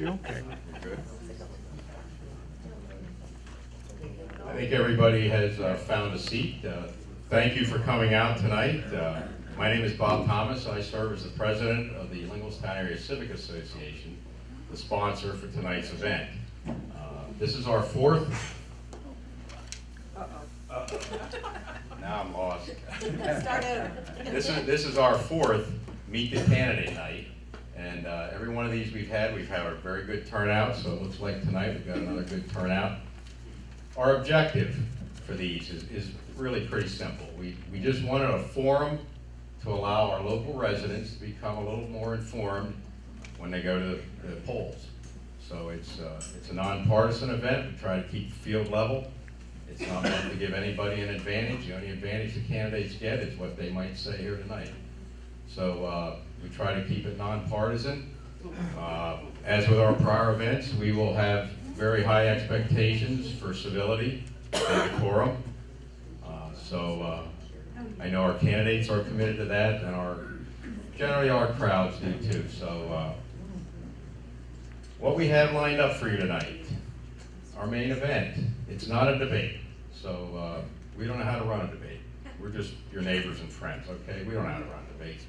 You okay? Good. I think everybody has found a seat. Thank you for coming out tonight. My name is Bob Thomas. I serve as the president of the Lincolnstown Area Civic Association, the sponsor for tonight's event. This is our fourth. Now I'm lost. Start over. This is our fourth Meet the Candidate night, and every one of these we've had a very good turnout. So it looks like tonight we've got another good turnout. Our objective for these is really pretty simple. We just wanted a forum to allow our local residents to become a little more informed when they go to the polls. So it's a nonpartisan event. We try to keep the field level. It's not meant to give anybody an advantage. The only advantage the candidates get is what they might say here tonight. So we try to keep it nonpartisan. As with our prior events, we will have very high expectations for civility and decorum. I know our candidates are committed to that, and generally our crowds do too. So what we have lined up for you tonight, our main event, it's not a debate. So we don't know how to run a debate. We're just your neighbors and friends, okay? We don't know how to run debates.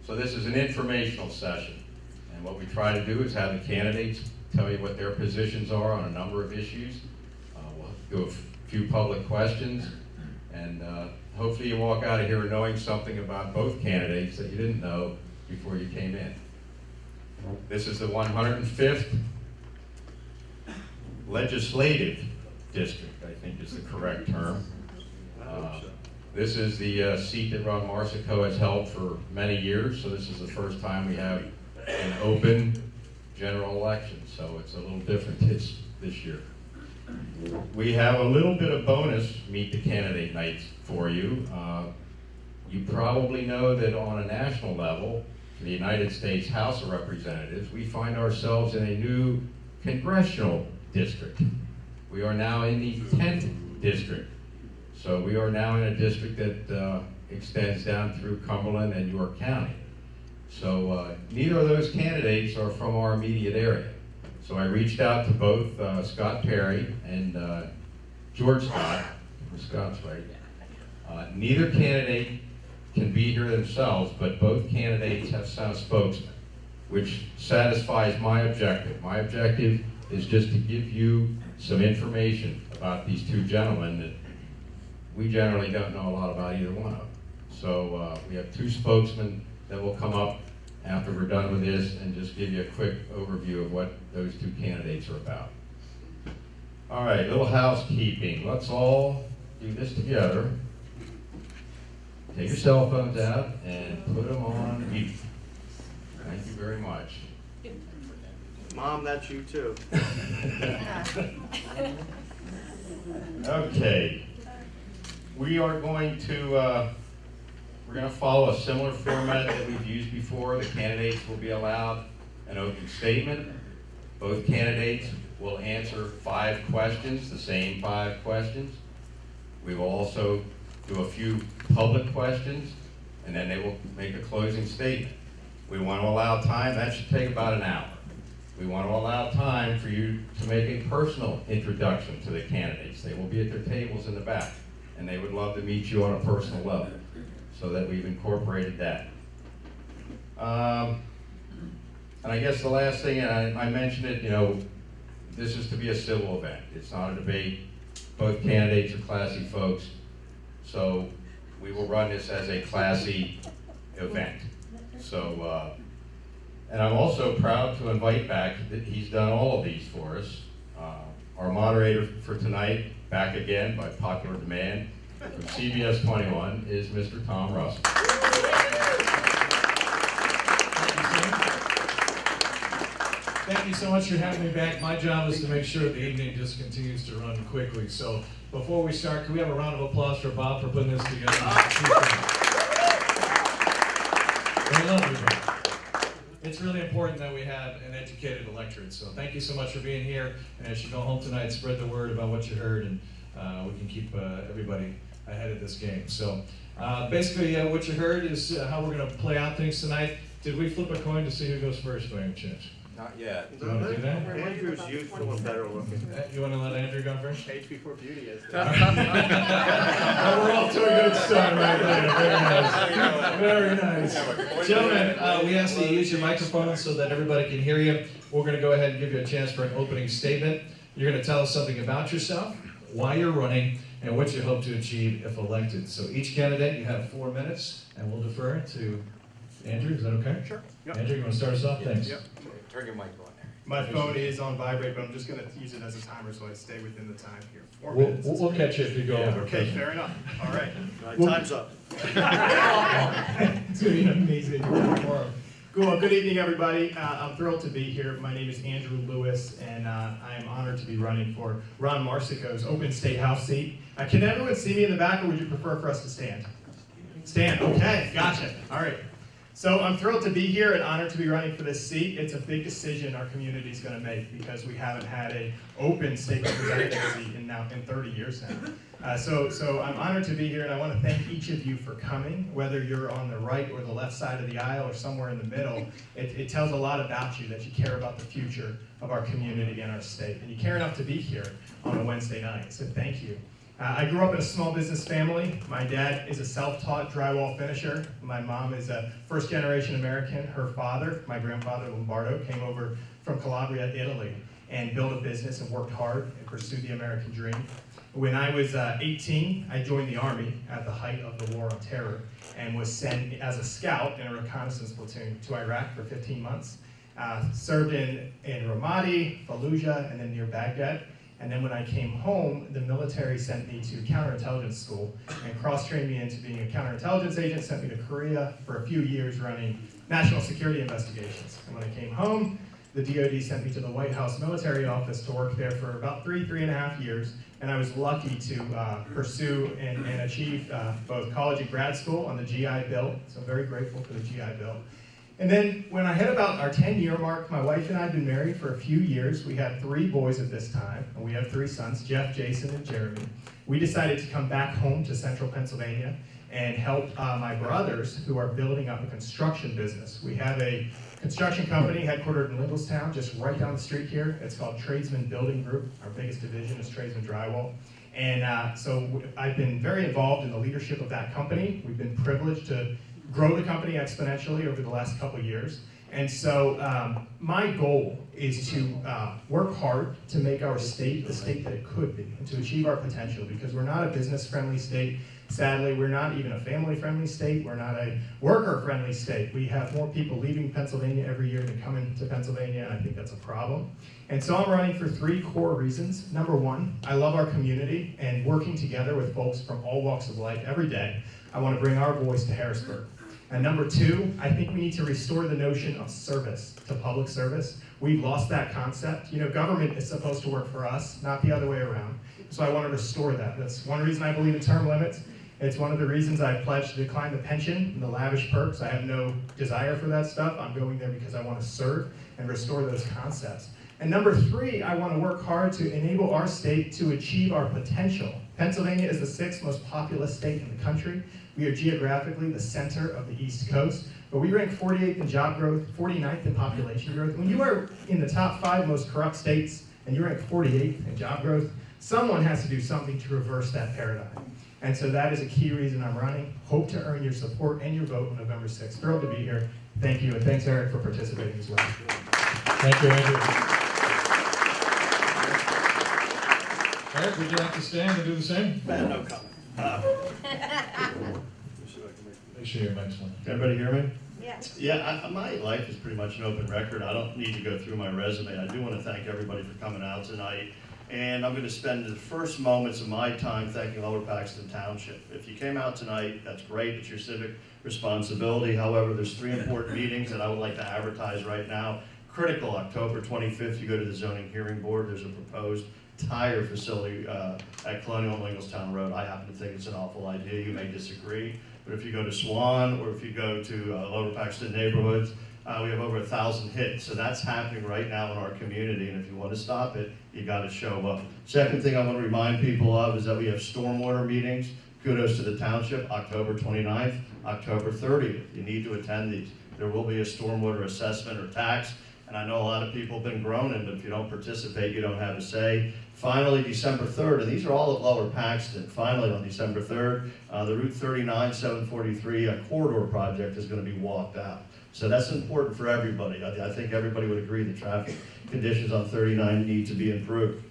So this is an informational session. And what we try to do is have the candidates tell you what their positions are on a number of issues. We'll do a few public questions, and hopefully you walk out of here knowing something about both candidates that you didn't know before you came in. This is the 105th legislative district, I think is the correct term. This is the seat that Ron Marsico has held for many years, so this is the first time we have an open general election, so it's a little different this year. We have a little bit of bonus Meet the Candidate nights for you. You probably know that on a national level, for the United States House of Representatives, we find ourselves in a new congressional district. We are now in the 10th district. So we are now in a district that extends down through Cumberland and York County. So neither of those candidates are from our immediate area. So I reached out to both Scott Perry and George Scott, or Scott's right. Neither candidate can be here themselves, but both candidates have sent a spokesman, which satisfies my objective. My objective is just to give you some information about these two gentlemen that we generally don't know a lot about either one of them. So we have two spokesmen that will come up after we're done with this and just give you a quick overview of what those two candidates are about. All right, little housekeeping. Let's all do this together. Take your cell phones out and put them on mute. Thank you very much. Mom, that's you too. Okay. We are going to we're going to follow a similar format that we've used before. The candidates will be allowed an open statement. Both candidates will answer 5 questions, the same 5 questions. We will also do a few public questions, and then they will make a closing statement. We want to allow time, that should take about an hour. We want to allow time for you to make a personal introduction to the candidates. They will be at their tables in the back, and they would love to meet you on a personal level, so that we've incorporated that. And I guess the last thing, and I mentioned it, you know, this is to be a civil event. It's not a debate. Both candidates are classy folks, so we will run this as a classy event. So, and I'm also proud to invite back, that he's done all of these for us. Our moderator for tonight, back again by popular demand, from CBS 21, is Mr. Tom Russell. Thank you so much for having me back. My job is to make sure the evening just continues to run quickly. So before we start, can we have a round of applause for Bob for putting this together? I love you, Bob. It's really important that we have an educated electorate. So thank you so much for being here. And as you go home tonight, spread the word about what you heard, and we can keep everybody ahead of this game. So basically what you heard is how we're going to play out things tonight. Did we flip a coin to see who goes first by any chance? Not yet. You want to do that? Andrew's youthful and better looking. You want to let Andrew go first? Age before beauty is. Well, we're off to a good start right there. Very nice. Very nice. Gentlemen, we ask that you use your microphone so that everybody can hear you. We're going to go ahead and give you a chance for an opening statement. You're going to tell us something about yourself, why you're running, and what you hope to achieve if elected. So each candidate, you have 4 minutes, and we'll defer to Andrew. Is that okay? Sure. Yep. Andrew, you want to start us off? Thanks. Yep. Turn your mic on there. My phone is on vibrate, but I'm just going to use it as a timer so I stay within the time here. 4 We'll, minutes. we'll catch you if you go over. Okay, fair enough. All right. Time's up. It's going to be an amazing forum. Cool. Good evening, everybody. I'm thrilled to be here. My name is Andrew Lewis, and I am honored to be running for Ron Marsico's open state house seat. Can everyone see me in the back, or would you prefer for us to stand? Stand. Okay. Gotcha. All right. So I'm thrilled to be here and honored to be running for this seat. It's a big decision our community is going to make because we haven't had an open state representative seat in 30 years now. So I'm honored to be here, and I want to thank each of you for coming. Whether you're on the right or the left side of the aisle or somewhere in the middle, it tells a lot about you that you care about the future of our community and our state, and you care enough to be here on a Wednesday night. So thank you. I grew up in a small business family. My dad is a self-taught drywall finisher. My mom is a first-generation American. Her father, my grandfather Lombardo, came over from Calabria, Italy, and built a business and worked hard and pursued the American dream. When I was 18, I joined the Army at the height of the War on Terror and was sent as a scout in a reconnaissance platoon to Iraq for 15 months. Served in Ramadi, Fallujah, and then near Baghdad. And then when I came home, the military sent me to counterintelligence school and cross-trained me into being a counterintelligence agent, sent me to Korea for a few years running national security investigations. And when I came home, the DoD sent me to the White House military office to work there for about 3.5 years. And I was lucky to pursue and achieve both college and grad school on the GI Bill. So I'm very grateful for the GI Bill. And then when I hit about our 10-year mark, my wife and I had been married for a few years. We had 3 boys at this time, and we have 3 sons, Jeff, Jason, and Jeremy. We decided to come back home to central Pennsylvania and help my brothers who are building up a construction business. We have a construction company headquartered in Lindlestown, just right down the street here. It's called Tradesman Building Group. Our biggest division is Tradesman Drywall. And so I've been very involved in the leadership of that company. We've been privileged to grow the company exponentially over the last couple of years. And so my goal is to work hard to make our state the state that it could be and to achieve our potential, because we're not a business-friendly state. Sadly, we're not even a family-friendly state. We're not a worker-friendly state. We have more people leaving Pennsylvania every year than coming to Pennsylvania, and I think that's a problem. And so I'm running for 3 core reasons. Number 1, I love our community, and working together with folks from all walks of life every day, I want to bring our voice to Harrisburg. And number 2, I think we need to restore the notion of service to public service. We've lost that concept. You know, government is supposed to work for us, not the other way around. So I want to restore that. That's one reason I believe in term limits. It's one of the reasons I pledged to decline the pension and the lavish perks. I have no desire for that stuff. I'm going there because I want to serve and restore those concepts. And number 3, I want to work hard to enable our state to achieve our potential. Pennsylvania is the 6th most populous state in the country. We are geographically the center of the East Coast, but we rank 48th in job growth, 49th in population growth. When you are in the top 5 most corrupt states and you rank 48th in job growth, someone has to do something to reverse that paradigm. And so that is a key reason I'm running. Hope to earn your support and your vote on November 6th. Thrilled to be here. Thank you, and thanks, Eric, for participating as well. Thank you, Andrew. Eric, would you like to stand and do the same? No comment. Make sure your mic's on. Everybody hear me? Yes. Yeah, my life is pretty much an open record. I don't need to go through my resume. I do want to thank everybody for coming out tonight. And I'm going to spend the first moments of my time thanking Lower Paxton Township. If you came out tonight, that's great. It's your civic responsibility. However, there's 3 important meetings that I would like to advertise right now. Critical, October 25th, you go to the Zoning Hearing Board. There's a proposed tire facility at Colonial and Linglestown Road. I happen to think it's an awful idea. You may disagree. But if you go to Swan or if you go to Lower Paxton neighborhoods, we have over 1,000 hits. So that's happening right now in our community. And if you want to stop it, you got to show up. Second thing I want to remind people of is that we have stormwater meetings. Kudos to the township, October 29th, October 30th. You need to attend these. There will be a stormwater assessment or tax. And I know a lot of people have been groaning, but if you don't participate, you don't have a say. Finally, December 3rd, and these are all at Lower Paxton, finally on December 3rd, the Route 39 743 corridor project is going to be walked out. So that's important for everybody. I think everybody would agree the traffic conditions on 39 need to be improved.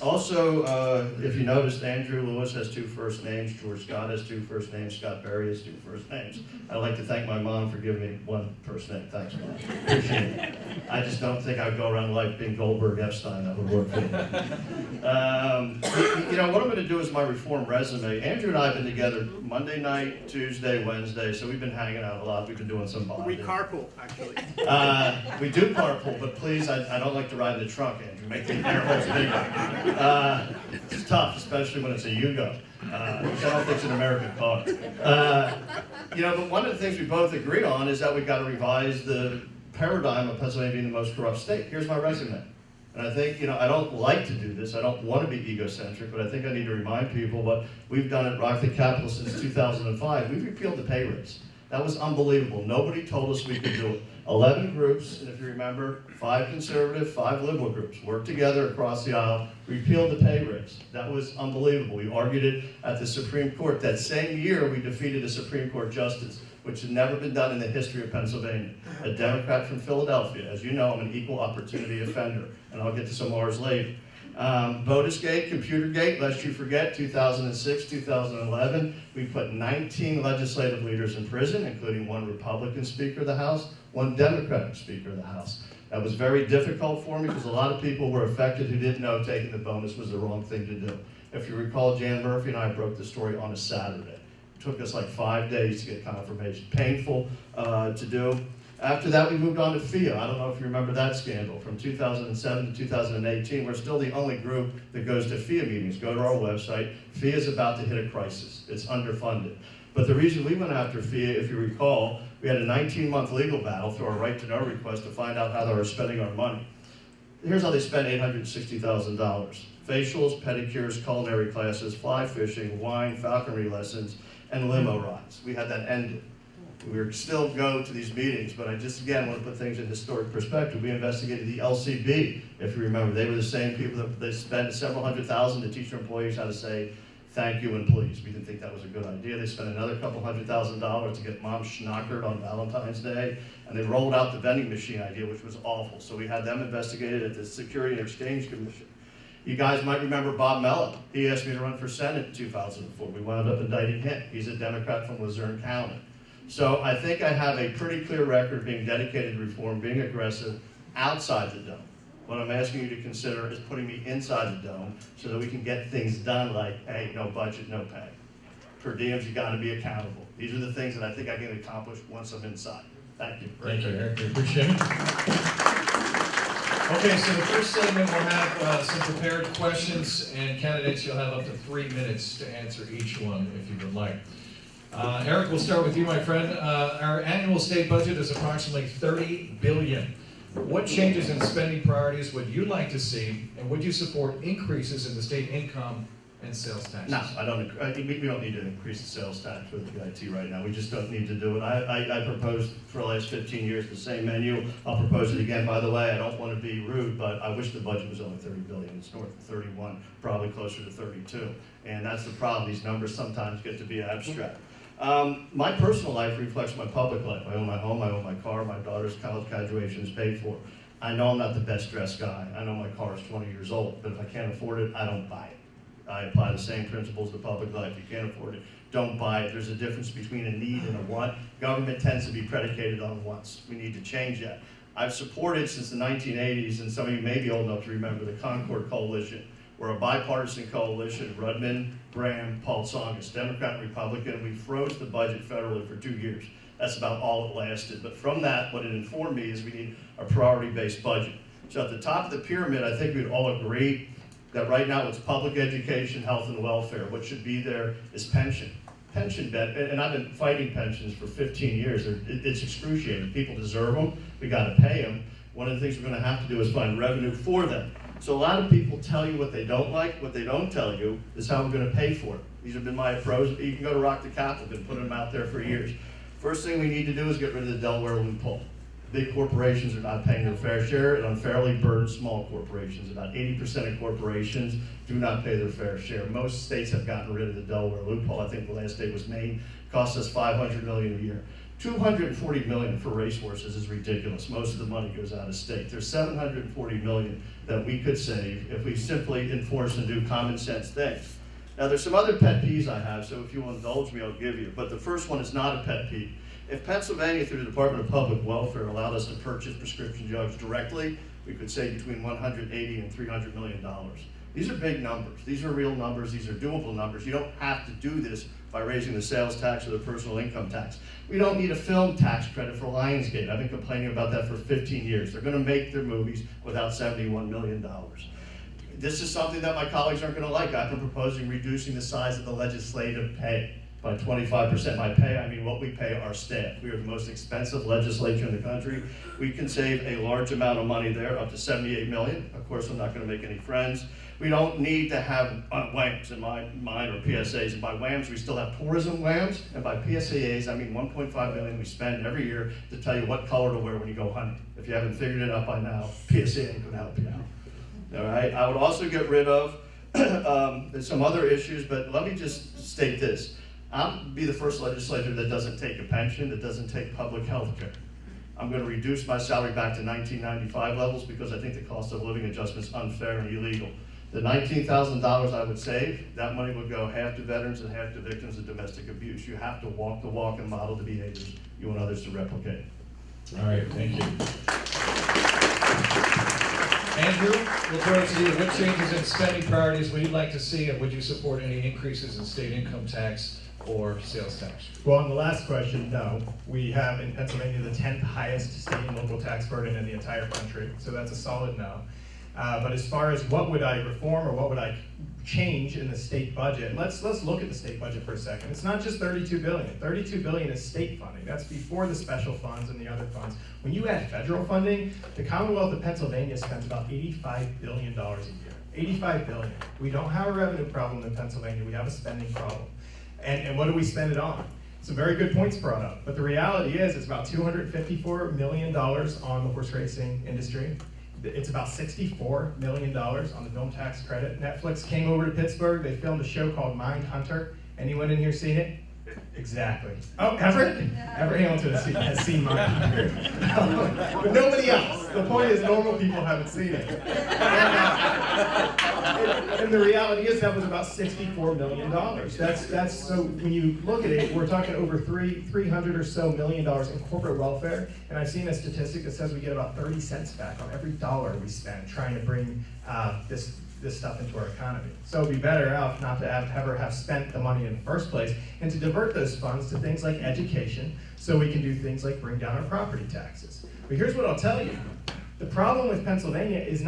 Also, if you noticed, Andrew Lewis has 2 first names, George Scott has 2 first names, Scott Berry has 2 first names. I'd like to thank my mom for giving me 1 first name. Thanks, Mom. Appreciate it. I just don't think I'd go around life being Goldberg Epstein. That would work for me. You know, what I'm going to do is my reform resume. Andrew and I have been together Monday night, Tuesday, Wednesday, so we've been hanging out a lot. We've been doing some bonding. We carpool, actually. We do carpool, but please, I don't like to ride in the trunk, Andrew. Make the air holes bigger. It's tough, especially when it's a Yugo, which I don't think is an American car. You know, but one of the things we both agree on is that we've got to revise the paradigm of Pennsylvania being the most corrupt state. Here's my resume. And I think, you know, I don't like to do this. I don't want to be egocentric, but I think I need to remind people what we've done at Rockland Capital since 2005. We've repealed the pay raise. That was unbelievable. Nobody told us we could do it. 11 groups, and if you remember, 5 conservative, 5 liberal groups worked together across the aisle, repealed the pay raise. That was unbelievable. We argued it at the Supreme Court. That same year, we defeated a Supreme Court justice, which had never been done in the history of Pennsylvania. A Democrat from Philadelphia. As you know, I'm an equal opportunity offender, and I'll get to some R's later. Votusgate, Computergate, lest you forget, 2006, 2011, we put 19 legislative leaders in prison, including 1 Republican Speaker of the House, 1 Democratic Speaker of the House. That was very difficult for me because a lot of people were affected who didn't know taking the bonus was the wrong thing to do. If you recall, Jan Murphy and I broke the story on a Saturday. It took us like 5 days to get confirmation. Painful to do. After that, we moved on to FIA. I don't know if you remember that scandal. From 2007 to 2018, we're still the only group that goes to FIA meetings. Go to our website. FIA is about to hit a crisis. It's underfunded. But the reason we went after FIA, if you recall, we had a 19-month legal battle through our right to know request to find out how they were spending our money. Here's how they spent $860,000. Facials, pedicures, culinary classes, fly fishing, wine, falconry lessons, and limo rides. We had that ended. We still go to these meetings, but I just, again, want to put things in historic perspective. We investigated the LCB, if you remember. They were the same people that they spent several $100,000 to teach their employees how to say thank you and please. We didn't think that was a good idea. They spent another couple $100,000 to get mom schnockered on Valentine's Day, and they rolled out the vending machine idea, which was awful. So we had them investigated at the Security and Exchange Commission. You guys might remember Bob Mello. He asked me to run for Senate in 2004. We wound up indicting him. He's a Democrat from Luzerne County. So I think I have a pretty clear record being dedicated to reform, being aggressive outside the dome. What I'm asking you to consider is putting me inside the dome so that we can get things done like, hey, no budget, no pay. Per diems, you gotta be accountable. These are the things that I think I can accomplish once I'm inside. Thank you. Thank you, Eric. We appreciate it. Okay, so the first segment will have some prepared questions, and candidates, you'll have up to 3 minutes to answer each one if you would like. Eric, we'll start with you, my friend. Our annual state budget is approximately $30 billion. What changes in spending priorities would you like to see, and would you support increases in the state income and sales taxes? No, I think we don't need to increase the sales tax with the IT right now. We just don't need to do it. I proposed for the last 15 years the same menu. I'll propose it again. By the way, I don't want to be rude, but I wish the budget was only $30 billion. It's north of 31, probably closer to 32. And that's the problem. These numbers sometimes get to be abstract. My personal life reflects my public life. I own my home, I own my car, my daughter's college graduation is paid for. I know I'm not the best dressed guy. I know my car is 20 years old, but if I can't afford it, I don't buy it. I apply the same principles to public life. You can't afford it, don't buy it. There's a difference between a need and a want. Government tends to be predicated on wants. We need to change that. I've supported since the 1980s, and some of you may be old enough to remember the Concord Coalition. We're a bipartisan coalition, Rudman, Graham, Paul Tsongas, Democrat and Republican. We froze the budget federally for 2 years. That's about all it lasted. But from that, what it informed me is we need a priority-based budget. So at the top of the pyramid, I think we'd all agree that right now it's public education, health, and welfare. What should be there is pension. Pension bet, and I've been fighting pensions for 15 years. It's excruciating. People deserve them. We got to pay them. One of the things we're going to have to do is find revenue for them. So a lot of people tell you what they don't like. What they don't tell you is how we're going to pay for it. These have been my approach. You can go to Rock the Capital. I've been putting them out there for years. First thing we need to do is get rid of the Delaware loophole. Big corporations are not paying their fair share. It unfairly burdens small corporations. About 80% of corporations do not pay their fair share. Most states have gotten rid of the Delaware loophole. I think the last state was Maine. Costs us $500 million a year. $240 million for racehorses is ridiculous. Most of the money goes out of state. There's $740 million that we could save if we simply enforce and do common sense things. Now, there's some other pet peeves I have, so if you will indulge me, I'll give you. But the first one is not a pet peeve. If Pennsylvania, through the Department of Public Welfare, allowed us to purchase prescription drugs directly, we could save between $180 and $300 million. These are big numbers. These are real numbers. These are doable numbers. You don't have to do this by raising the sales tax or the personal income tax. We don't need a film tax credit for Lionsgate. I've been complaining about that for 15 years. They're going to make their movies without $71 million. This is something that my colleagues aren't going to like. I've been proposing reducing the size of the legislative pay by 25%. By pay, I mean what we pay our staff. We are the most expensive legislature in the country. We can save a large amount of money there, up to $78 million. Of course, I'm not going to make any friends. We don't need to have WHAMs in my mind, or PSAs. And by WHAMs, we still have tourism WHAMs. And by PSAs, I mean $1.5 million we spend every year to tell you what color to wear when you go hunting. If you haven't figured it out by now, PSA ain't going to help you out. All right. I would also get rid of some other issues, but let me just state this. I'll be the first legislator that doesn't take a pension, that doesn't take public health care. I'm going to reduce my salary back to 1995 levels because I think the cost of living adjustment is unfair and illegal. The $19,000 I would save, that money would go half to veterans and half to victims of domestic abuse. You have to walk the walk and model the behaviors you want others to replicate. All right, thank you. Andrew, we'll throw it to you. What changes in spending priorities would you like to see, and would you support any increases in state income tax or sales tax? Well, on the last question, no. We have in Pennsylvania the 10th highest state and local tax burden in the entire country, so that's a solid no. But as far as what would I reform or what would I change in the state budget, let's look at the state budget for a second. It's not just $32 billion. $32 billion is state funding. That's before the special funds and the other funds. When you add federal funding, the Commonwealth of Pennsylvania spends about $85 billion a year. $85 billion. We don't have a revenue problem in Pennsylvania. We have a spending problem. And what do we spend it on? Some very good points brought up. But the reality is it's about $254 million on the horse racing industry. It's about $64 million on the film tax credit. Netflix came over to Pittsburgh. They filmed a show called Mindhunter. Anyone in here seen it? Exactly. Oh, Everett? Everett Hamilton has seen Mindhunter. But nobody else. The point is normal people haven't seen it. And the reality is that was about $64 million. That's so when you look at it, we're talking over $300 or so million in corporate welfare. And I've seen a statistic that says we get about 30 cents back on every dollar we spend trying to bring this stuff into our economy. So it'd be better off not to ever have spent the money in the first place and to divert those funds to things like education so we can do things like bring down our property taxes. But here's what I'll tell you. The problem with Pennsylvania is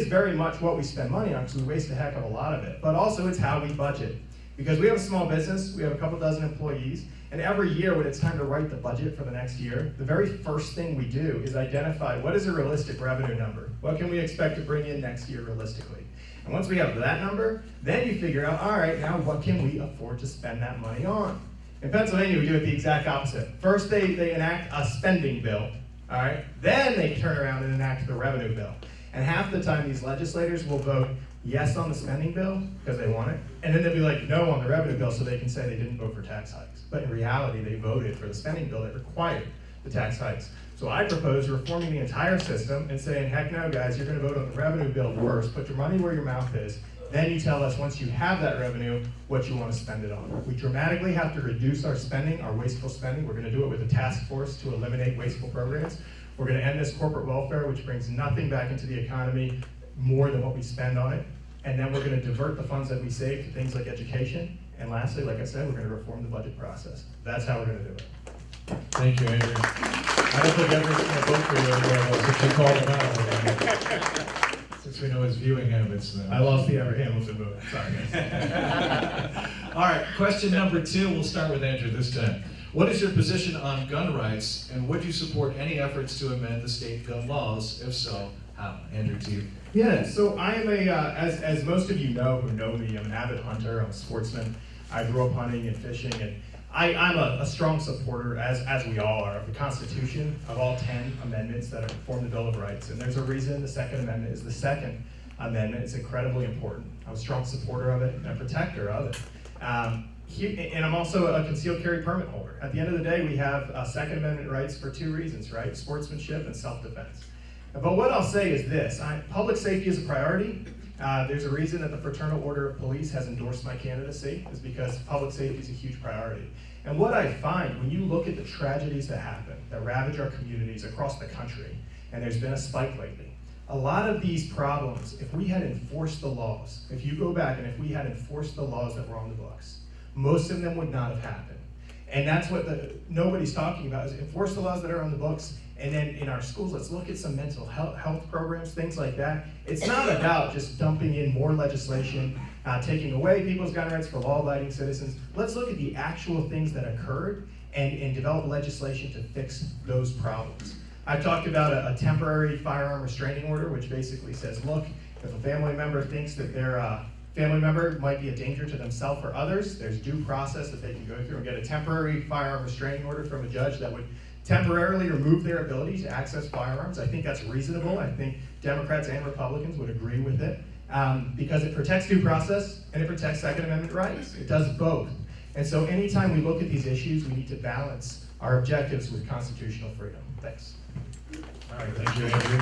very much what we spend money on because we waste a heck of a lot of it, but also it's how we budget. Because we have a small business, we have a couple dozen employees, and every year when it's time to write the budget for the next year, the very first thing we do is identify what is a realistic revenue number? What can we expect to bring in next year realistically? And once we have that number, then you figure out, all right, now what can we afford to spend that money on? In Pennsylvania, we do it the exact opposite. First, they enact a spending bill, all right? Then they turn around and enact the revenue bill. And half the time, these legislators will vote yes on the spending bill because they want it, and then they'll be like no on the revenue bill so they can say they didn't vote for tax hikes. But in reality, they voted for the spending bill that required the tax hikes. So I propose reforming the entire system and saying, heck no, guys, you're going to vote on the revenue bill first, put your money where your mouth is, then you tell us once you have that revenue what you want to spend it on. We dramatically have to reduce our spending, our wasteful spending. We're going to do it with a task force to eliminate wasteful programs. We're going to end this corporate welfare, which brings nothing back into the economy more than what we spend on it. And then we're going to divert the funds that we save to things like education. And lastly, like I said, we're going to reform the budget process. That's how we're going to do it. Thank you, Andrew. I don't think Everett's going to vote for you anymore, since you called him out. Since we know his viewing habits. I lost the Everett Hamilton vote. Sorry, guys. All right, question number 2. We'll start with Andrew this time. What is your position on gun rights, and would you support any efforts to amend the state gun laws? If so, how? Andrew, to you. Yeah, so I am as most of you know who know me, I'm an avid hunter, I'm a sportsman. I grew up hunting and fishing, and I'm a strong supporter, as we all are, of the Constitution, of all 10 amendments that form the Bill of Rights. And there's a reason the Second Amendment is the Second Amendment. It's incredibly important. I'm a strong supporter of it and a protector of it. And I'm also a concealed carry permit holder. At the end of the day, we have Second Amendment rights for 2 reasons, right? Sportsmanship and self-defense. But what I'll say is this, public safety is a priority. There's a reason that the Fraternal Order of Police has endorsed my candidacy, is because public safety is a huge priority. And what I find when you look at the tragedies that happen, that ravage our communities across the country, and there's been a spike lately, a lot of these problems, if we had enforced the laws, if you go back and if we had enforced the laws that were on the books, most of them would not have happened. And that's what nobody's talking about, is enforce the laws that are on the books. And then in our schools, let's look at some mental health programs, things like that. It's not about just dumping in more legislation, taking away people's gun rights for law-abiding citizens. Let's look at the actual things that occurred and develop legislation to fix those problems. I've talked about a temporary firearm restraining order, which basically says, look, if a family member thinks that their family member might be a danger to themselves or others, there's due process that they can go through and get a temporary firearm restraining order from a judge that would temporarily remove their ability to access firearms. I think that's reasonable. I think Democrats and Republicans would agree with it because it protects due process and it protects Second Amendment rights. It does both. And so anytime we look at these issues, we need to balance our objectives with constitutional freedom. Thanks. All right, thank you, Andrew.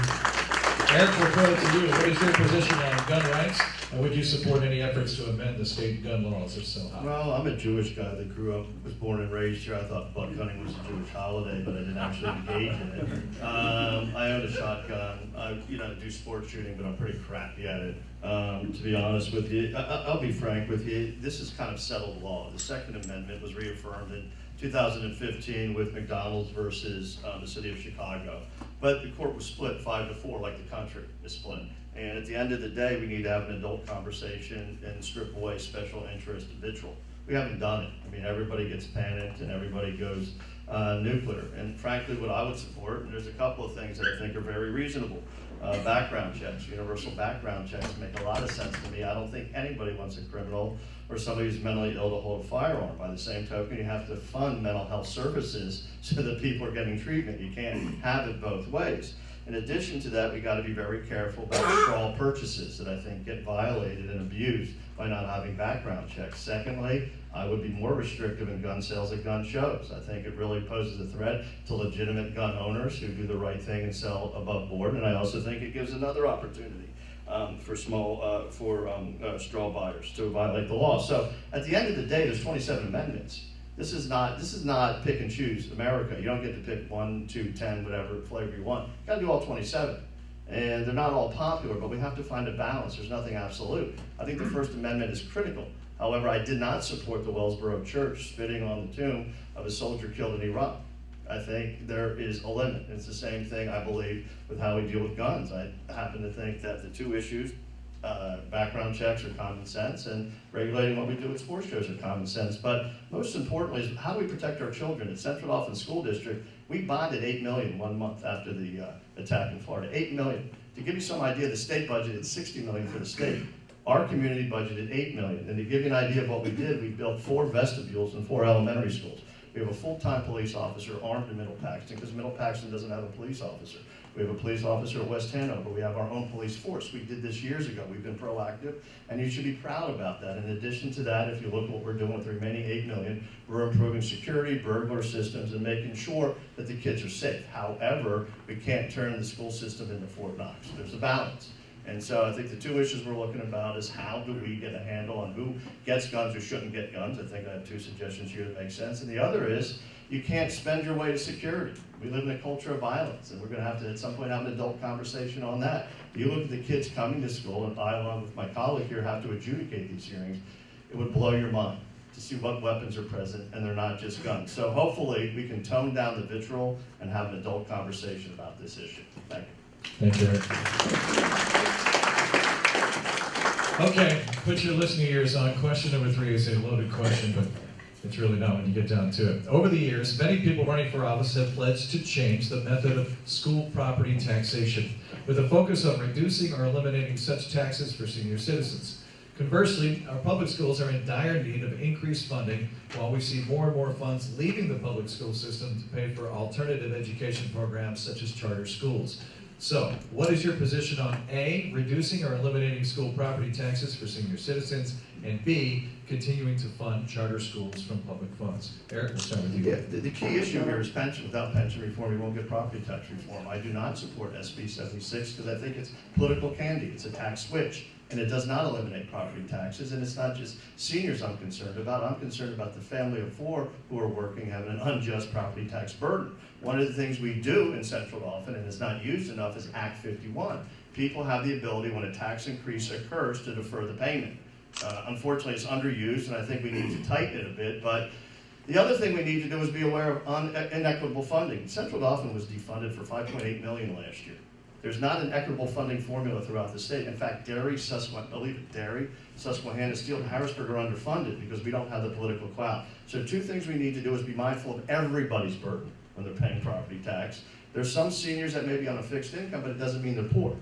Eric, we'll throw it to you. What is your position on gun rights? And would you support any efforts to amend the state gun laws, if so, how? Well, I'm a Jewish guy that grew up, was born and raised here. I thought buck hunting was a Jewish holiday, but I didn't actually engage in it. I own a shotgun. I do sport shooting, but I'm pretty crappy at it. To be honest with you, I'll be frank with you, this is kind of settled law. The Second Amendment was reaffirmed in 2015 with McDonald's versus the city of Chicago. But the court was split 5-4, like the country is split. And at the end of the day, we need to have an adult conversation and strip away special interest and vitriol. We haven't done it. I mean, everybody gets panicked and everybody goes nuclear. And frankly, what I would support, and there's a couple of things that I think are very reasonable. Background checks, universal background checks make a lot of sense to me. I don't think anybody wants a criminal or somebody who's mentally ill to hold a firearm. By the same token, you have to fund mental health services so that people are getting treatment. You can't have it both ways. In addition to that, we got to be very careful about straw purchases that I think get violated and abused by not having background checks. Secondly, I would be more restrictive in gun sales at gun shows. I think it really poses a threat to legitimate gun owners who do the right thing and sell above board, and I also think it gives another opportunity for straw buyers to violate the law. So at the end of the day, there's 27 amendments. This is not pick and choose America. You don't get to pick 1, 2, 10, whatever flavor you want. You got to do all 27. And they're not all popular, but we have to find a balance. There's nothing absolute. I think the First Amendment is critical. However, I did not support the Wellsboro Church spitting on the tomb of a soldier killed in Iraq. I think there is a limit. It's the same thing, I believe, with how we deal with guns. I happen to think that the two issues, background checks are common sense, and regulating what we do at sports shows are common sense. But most importantly is how do we protect our children? At Central Dauphin School District, we bonded $8 million 1 month after the attack in Florida. $8 million. To give you some idea, the state budgeted $60 million for the state. Our community budgeted $8 million. And to give you an idea of what we did, we built 4 vestibules in 4 elementary schools. We have a full-time police officer armed in Middle Paxton because Middle Paxton doesn't have a police officer. We have a police officer at West Hanover. We have our own police force. We did this years ago. We've been proactive, and you should be proud about that. In addition to that, if you look at what we're doing with the remaining $8 million, we're improving security, burglar systems, and making sure that the kids are safe. However, we can't turn the school system into Fort Knox. There's a balance. And so I think the two issues we're looking about is how do we get a handle on who gets guns or shouldn't get guns. I think I have 2 suggestions here that make sense. And the other is you can't spend your way to security. We live in a culture of violence, and we're going to have to at some point have an adult conversation on that. You look at the kids coming to school, and I, along with my colleague here, have to adjudicate these hearings. It would blow your mind to see what weapons are present, and they're not just guns. So hopefully we can tone down the vitriol and have an adult conversation about this issue. Thank you. Thank you, Eric. Okay, put your listening ears on. Question number 3 is a loaded question, but it's really not when you get down to it. Over the years, many people running for office have pledged to change the method of school property taxation with a focus on reducing or eliminating such taxes for senior citizens. Conversely, our public schools are in dire need of increased funding, while we see more and more funds leaving the public school system to pay for alternative education programs such as charter schools. So, what is your position on A, reducing or eliminating school property taxes for senior citizens, and B, continuing to fund charter schools from public funds? Eric, we'll start with you. Yeah, the key issue here is pension. Without pension reform, you won't get property tax reform. I do not support SB 76 because I think it's political candy. It's a tax switch, and it does not eliminate property taxes. And it's not just seniors I'm concerned about. I'm concerned about the family of four who are working, having an unjust property tax burden. One of the things we do in Central Dauphin, and it's not used enough, is Act 51. People have the ability, when a tax increase occurs, to defer the payment. Unfortunately, it's underused, and I think we need to tighten it a bit. But the other thing we need to do is be aware of inequitable funding. Central Dauphin was defunded for $5.8 million last year. There's not an equitable funding formula throughout the state. In fact, Derry, Susquehanna, Steele, and Harrisburg are underfunded because we don't have the political clout. So two things we need to do is be mindful of everybody's burden when they're paying property tax. There's some seniors that may be on a fixed income, but it doesn't mean they're poor.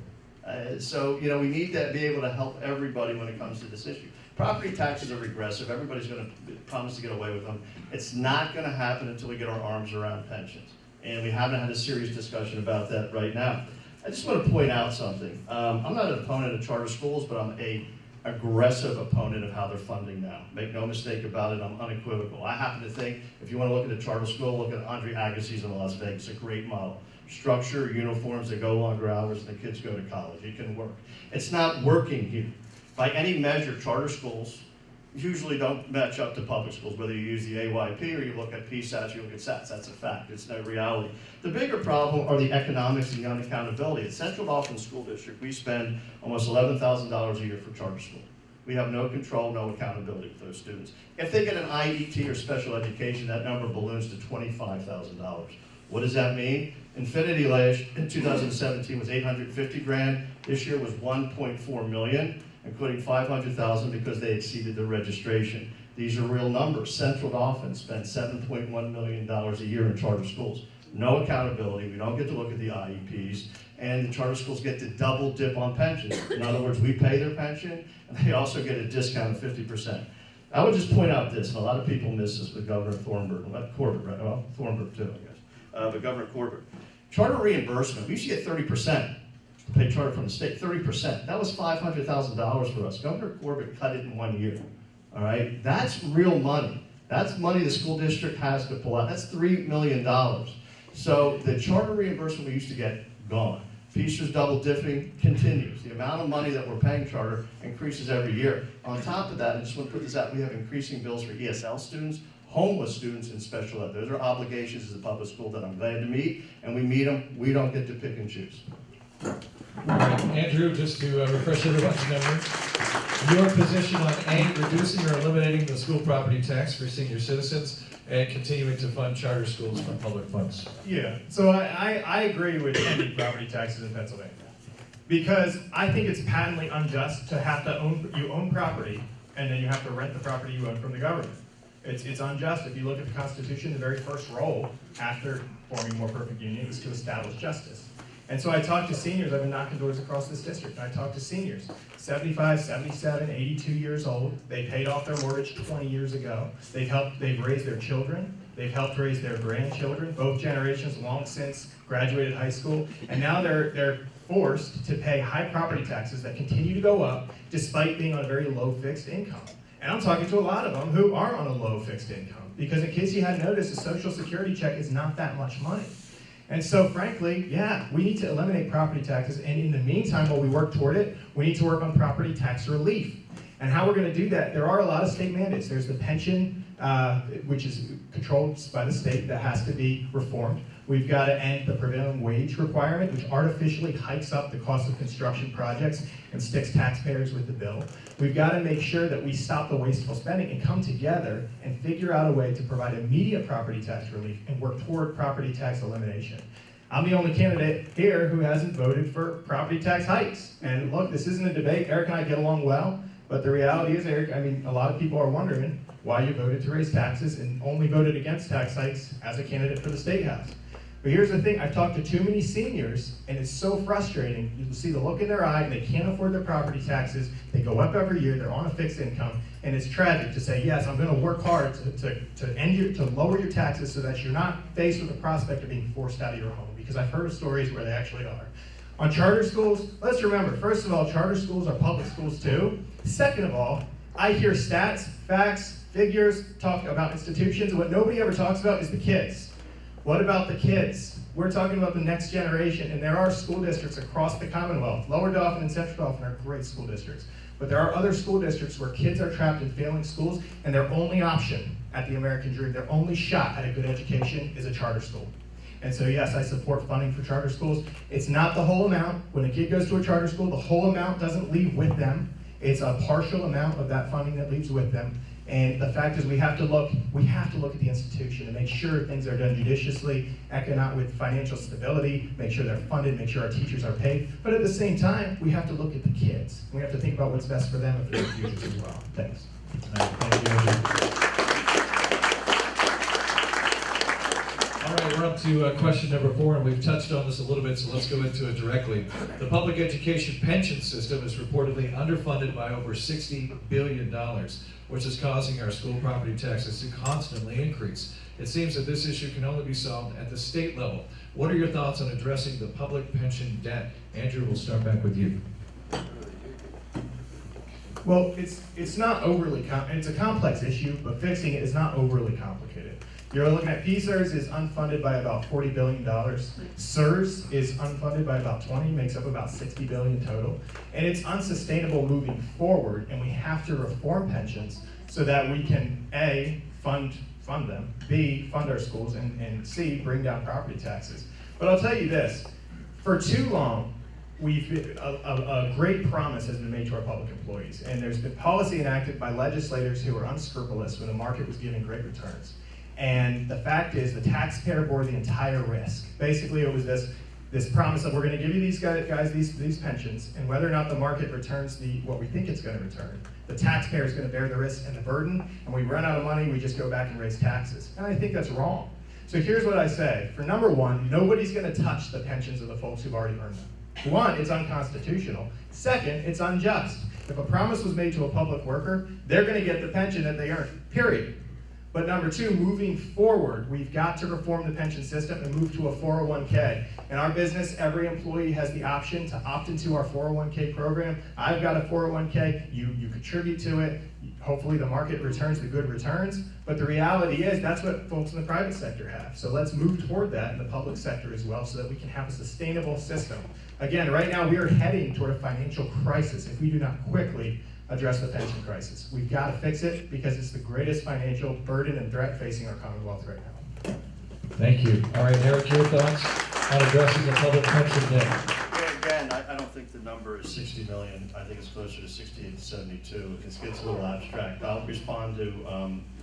So, we need to be able to help everybody when it comes to this issue. Property taxes are regressive. Everybody's going to promise to get away with them. It's not going to happen until we get our arms around pensions. And we haven't had a serious discussion about that right now. I just want to point out something. I'm not an opponent of charter schools, but I'm an aggressive opponent of how they're funding now. Make no mistake about it, I'm unequivocal. I happen to think, if you want to look at a charter school, look at Andre Agassi's in Las Vegas, a great model. Structure, uniforms, they go longer hours, and the kids go to college. It can work. It's not working here. By any measure, charter schools usually don't match up to public schools, whether you use the AYP or you look at PSATs, you look at SATs. That's a fact. It's no reality. The bigger problem are the economics and the unaccountability. At Central Dauphin School District, we spend almost $11,000 a year for charter school. We have no control, no accountability with those students. If they get an IET or special education, that number balloons to $25,000. What does that mean? Infinity Lash in 2017 was $850,000. This year was $1.4 million, including $500,000 because they exceeded the registration. These are real numbers. Central Dauphin spent $7.1 million a year in charter schools. No accountability. We don't get to look at the IEPs, and the charter schools get to double dip on pensions. In other words, we pay their pension, and they also get a discount of 50%. I would just point out this, and a lot of people miss this with Governor Thornburg, Corbett, right? Well, Thornburg too, I guess. But Governor Corbett. Charter reimbursement, we used to get 30% to pay charter from the state, 30%. That was $500,000 for us. Governor Corbett cut it in 1 year, all right? That's real money. That's money the school district has to pull out. That's $3 million. So the charter reimbursement we used to get, gone. Peaster's double dipping continues. The amount of money that we're paying charter increases every year. On top of that, I just want to put this out, we have increasing bills for ESL students, homeless students, and special ed. Those are obligations as a public school that I'm glad to meet, and we meet them. We don't get to pick and choose. All right, Andrew, just to refresh everyone's memory, your position on A, reducing or eliminating the school property tax for senior citizens, and continuing to fund charter schools from public funds. Yeah, so I agree with ending property taxes in Pennsylvania. Because I think it's patently unjust to have to own property, and then you have to rent the property you own from the government. It's unjust. If you look at the Constitution, the very first role after forming a more perfect union was to establish justice. And so I talk to seniors. I've been knocking doors across this district. And I talk to seniors, 75, 77, 82 years old. They paid off their mortgage 20 years ago. They've raised their children. They've helped raise their grandchildren. Both generations long since graduated high school. And now they're forced to pay high property taxes that continue to go up despite being on a very low fixed income. And I'm talking to a lot of them who are on a low fixed income, because in case you hadn't noticed, a Social Security check is not that much money. And so frankly, yeah, we need to eliminate property taxes, and in the meantime, while we work toward it, we need to work on property tax relief. And how we're going to do that, there are a lot of state mandates. There's the pension, which is controlled by the state, that has to be reformed. We've got to end the prevailing wage requirement, which artificially hikes up the cost of construction projects and sticks taxpayers with the bill. We've got to make sure that we stop the wasteful spending and come together and figure out a way to provide immediate property tax relief and work toward property tax elimination. I'm the only candidate here who hasn't voted for property tax hikes. And look, this isn't a debate. Eric and I get along well, but the reality is, Eric, a lot of people are wondering why you voted to raise taxes and only voted against tax hikes as a candidate for the State House. But here's the thing, I've talked to too many seniors, and it's so frustrating. You can see the look in their eye, and they can't afford their property taxes. They go up every year, they're on a fixed income, and it's tragic to say, yes, I'm gonna work hard to lower your taxes so that you're not faced with the prospect of being forced out of your home, because I've heard of stories where they actually are. On charter schools, let's remember, first of all, charter schools are public schools too. Second of all, I hear stats, facts, figures, talk about institutions, and what nobody ever talks about is the kids. What about the kids? We're talking about the next generation, and there are school districts across the Commonwealth. Lower Dauphin and Central Dauphin are great school districts, but there are other school districts where kids are trapped in failing schools, and their only option at the American dream, their only shot at a good education is a charter school. And so yes, I support funding for charter schools. It's not the whole amount. When a kid goes to a charter school, the whole amount doesn't leave with them. It's a partial amount of that funding that leaves with them. And the fact is we have to look at the institution and make sure things are done judiciously, economic with financial stability, make sure they're funded, make sure our teachers are paid. But at the same time, we have to look at the kids. We have to think about what's best for them and for their futures as well. Thanks. All right, we're up to question number 4, and we've touched on this a little bit, so let's go into it directly. The public education pension system is reportedly underfunded by over $60 billion, which is causing our school property taxes to constantly increase. It seems that this issue can only be solved at the state level. What are your thoughts on addressing the public pension debt? Andrew, we'll start back with you. Well, it's not overly it's a complex issue, but fixing it is not overly complicated. You're looking at PSERS is unfunded by about $40 billion. SERS is unfunded by about 20, makes up about 60 billion total. And it's unsustainable moving forward, and we have to reform pensions so that we can A, fund them, B, fund our schools, and C, bring down property taxes. But I'll tell you this, for too long, a great promise has been made to our public employees, and there's been policy enacted by legislators who were unscrupulous when the market was giving great returns. And the fact is, the taxpayer bore the entire risk. Basically, it was this promise of we're going to give you these guys these pensions, and whether or not the market returns what we think it's going to return, the taxpayer is going to bear the risk and the burden, and when we run out of money, we just go back and raise taxes. And I think that's wrong. So here's what I say. For number one, nobody's going to touch the pensions of the folks who've already earned them. One, it's unconstitutional. Second, it's unjust. If a promise was made to a public worker, they're going to get the pension that they earn, period. But number two, moving forward, we've got to reform the pension system and move to a 401k. In our business, every employee has the option to opt into our 401k program. I've got a 401k, you contribute to it. Hopefully the market returns the good returns. But the reality is that's what folks in the private sector have. So let's move toward that in the public sector as well so that we can have a sustainable system. Again, right now we are heading toward a financial crisis if we do not quickly address the pension crisis. We've got to fix it because it's the greatest financial burden and threat facing our Commonwealth right now. Thank you. All right, Eric, your thoughts on addressing the public pension debt? Yeah, again, I don't think the number is 60 million. I think it's closer to 68 to 72. It gets a little abstract. I'll respond to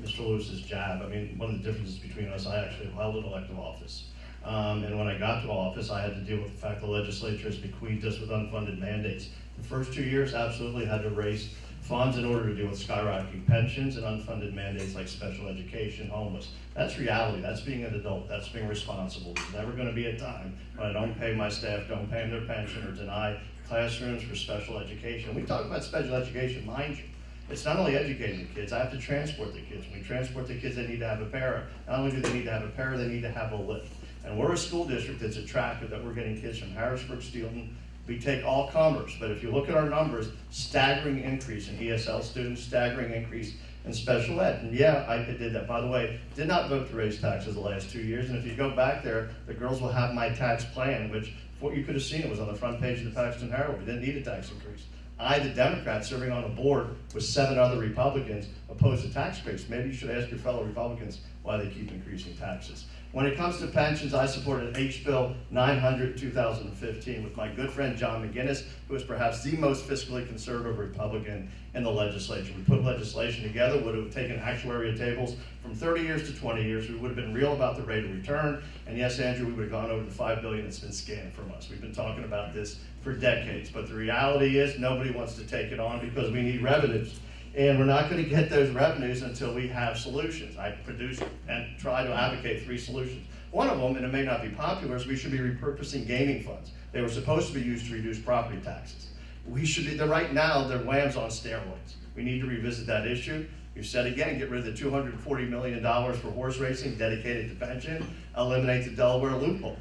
Mr. Lewis's jab. I mean, one of the differences between us, I actually held an elective office. And when I got to office, I had to deal with the fact the legislature has bequeathed us with unfunded mandates. The first 2 years, absolutely had to raise funds in order to deal with skyrocketing pensions and unfunded mandates like special education, homeless. That's reality. That's being an adult. That's being responsible. There's never going to be a time when I don't pay my staff, don't pay them their pension, or deny classrooms for special education. We talk about special education, mind you. It's not only educating the kids, I have to transport the kids. When we transport the kids, they need to have a para. Not only do they need to have a para, they need to have a lift. And we're a school district that's attractive, that we're getting kids from Harrisburg, Steelton. We take all comers, but if you look at our numbers, staggering increase in ESL students, staggering increase in special ed. And yeah, I did that. By the way, did not vote to raise taxes the last 2 years. And if you go back there, the girls will have my tax plan, which what you could have seen, it was on the front page of the Paxton Herald. We didn't need a tax increase. I, the Democrat, serving on a board with 7 other Republicans, opposed to tax increase. Maybe you should ask your fellow Republicans why they keep increasing taxes. When it comes to pensions, I supported H. Bill 900 2015 with my good friend John McGinnis, who is perhaps the most fiscally conservative Republican in the legislature. We put legislation together, would have taken actuarial tables from 30 years to 20 years. We would have been real about the rate of return. And yes, Andrew, we would have gone over the $5 billion that's been scanned from us. We've been talking about this for decades. But the reality is nobody wants to take it on because we need revenues. And we're not going to get those revenues until we have solutions. I produce and try to advocate 3 solutions. One of them, and it may not be popular, is we should be repurposing gaming funds. They were supposed to be used to reduce property taxes. We should be, right now, they're whams on steroids. We need to revisit that issue. You said again, get rid of the $240 million for horse racing dedicated to pension, eliminate the Delaware loophole.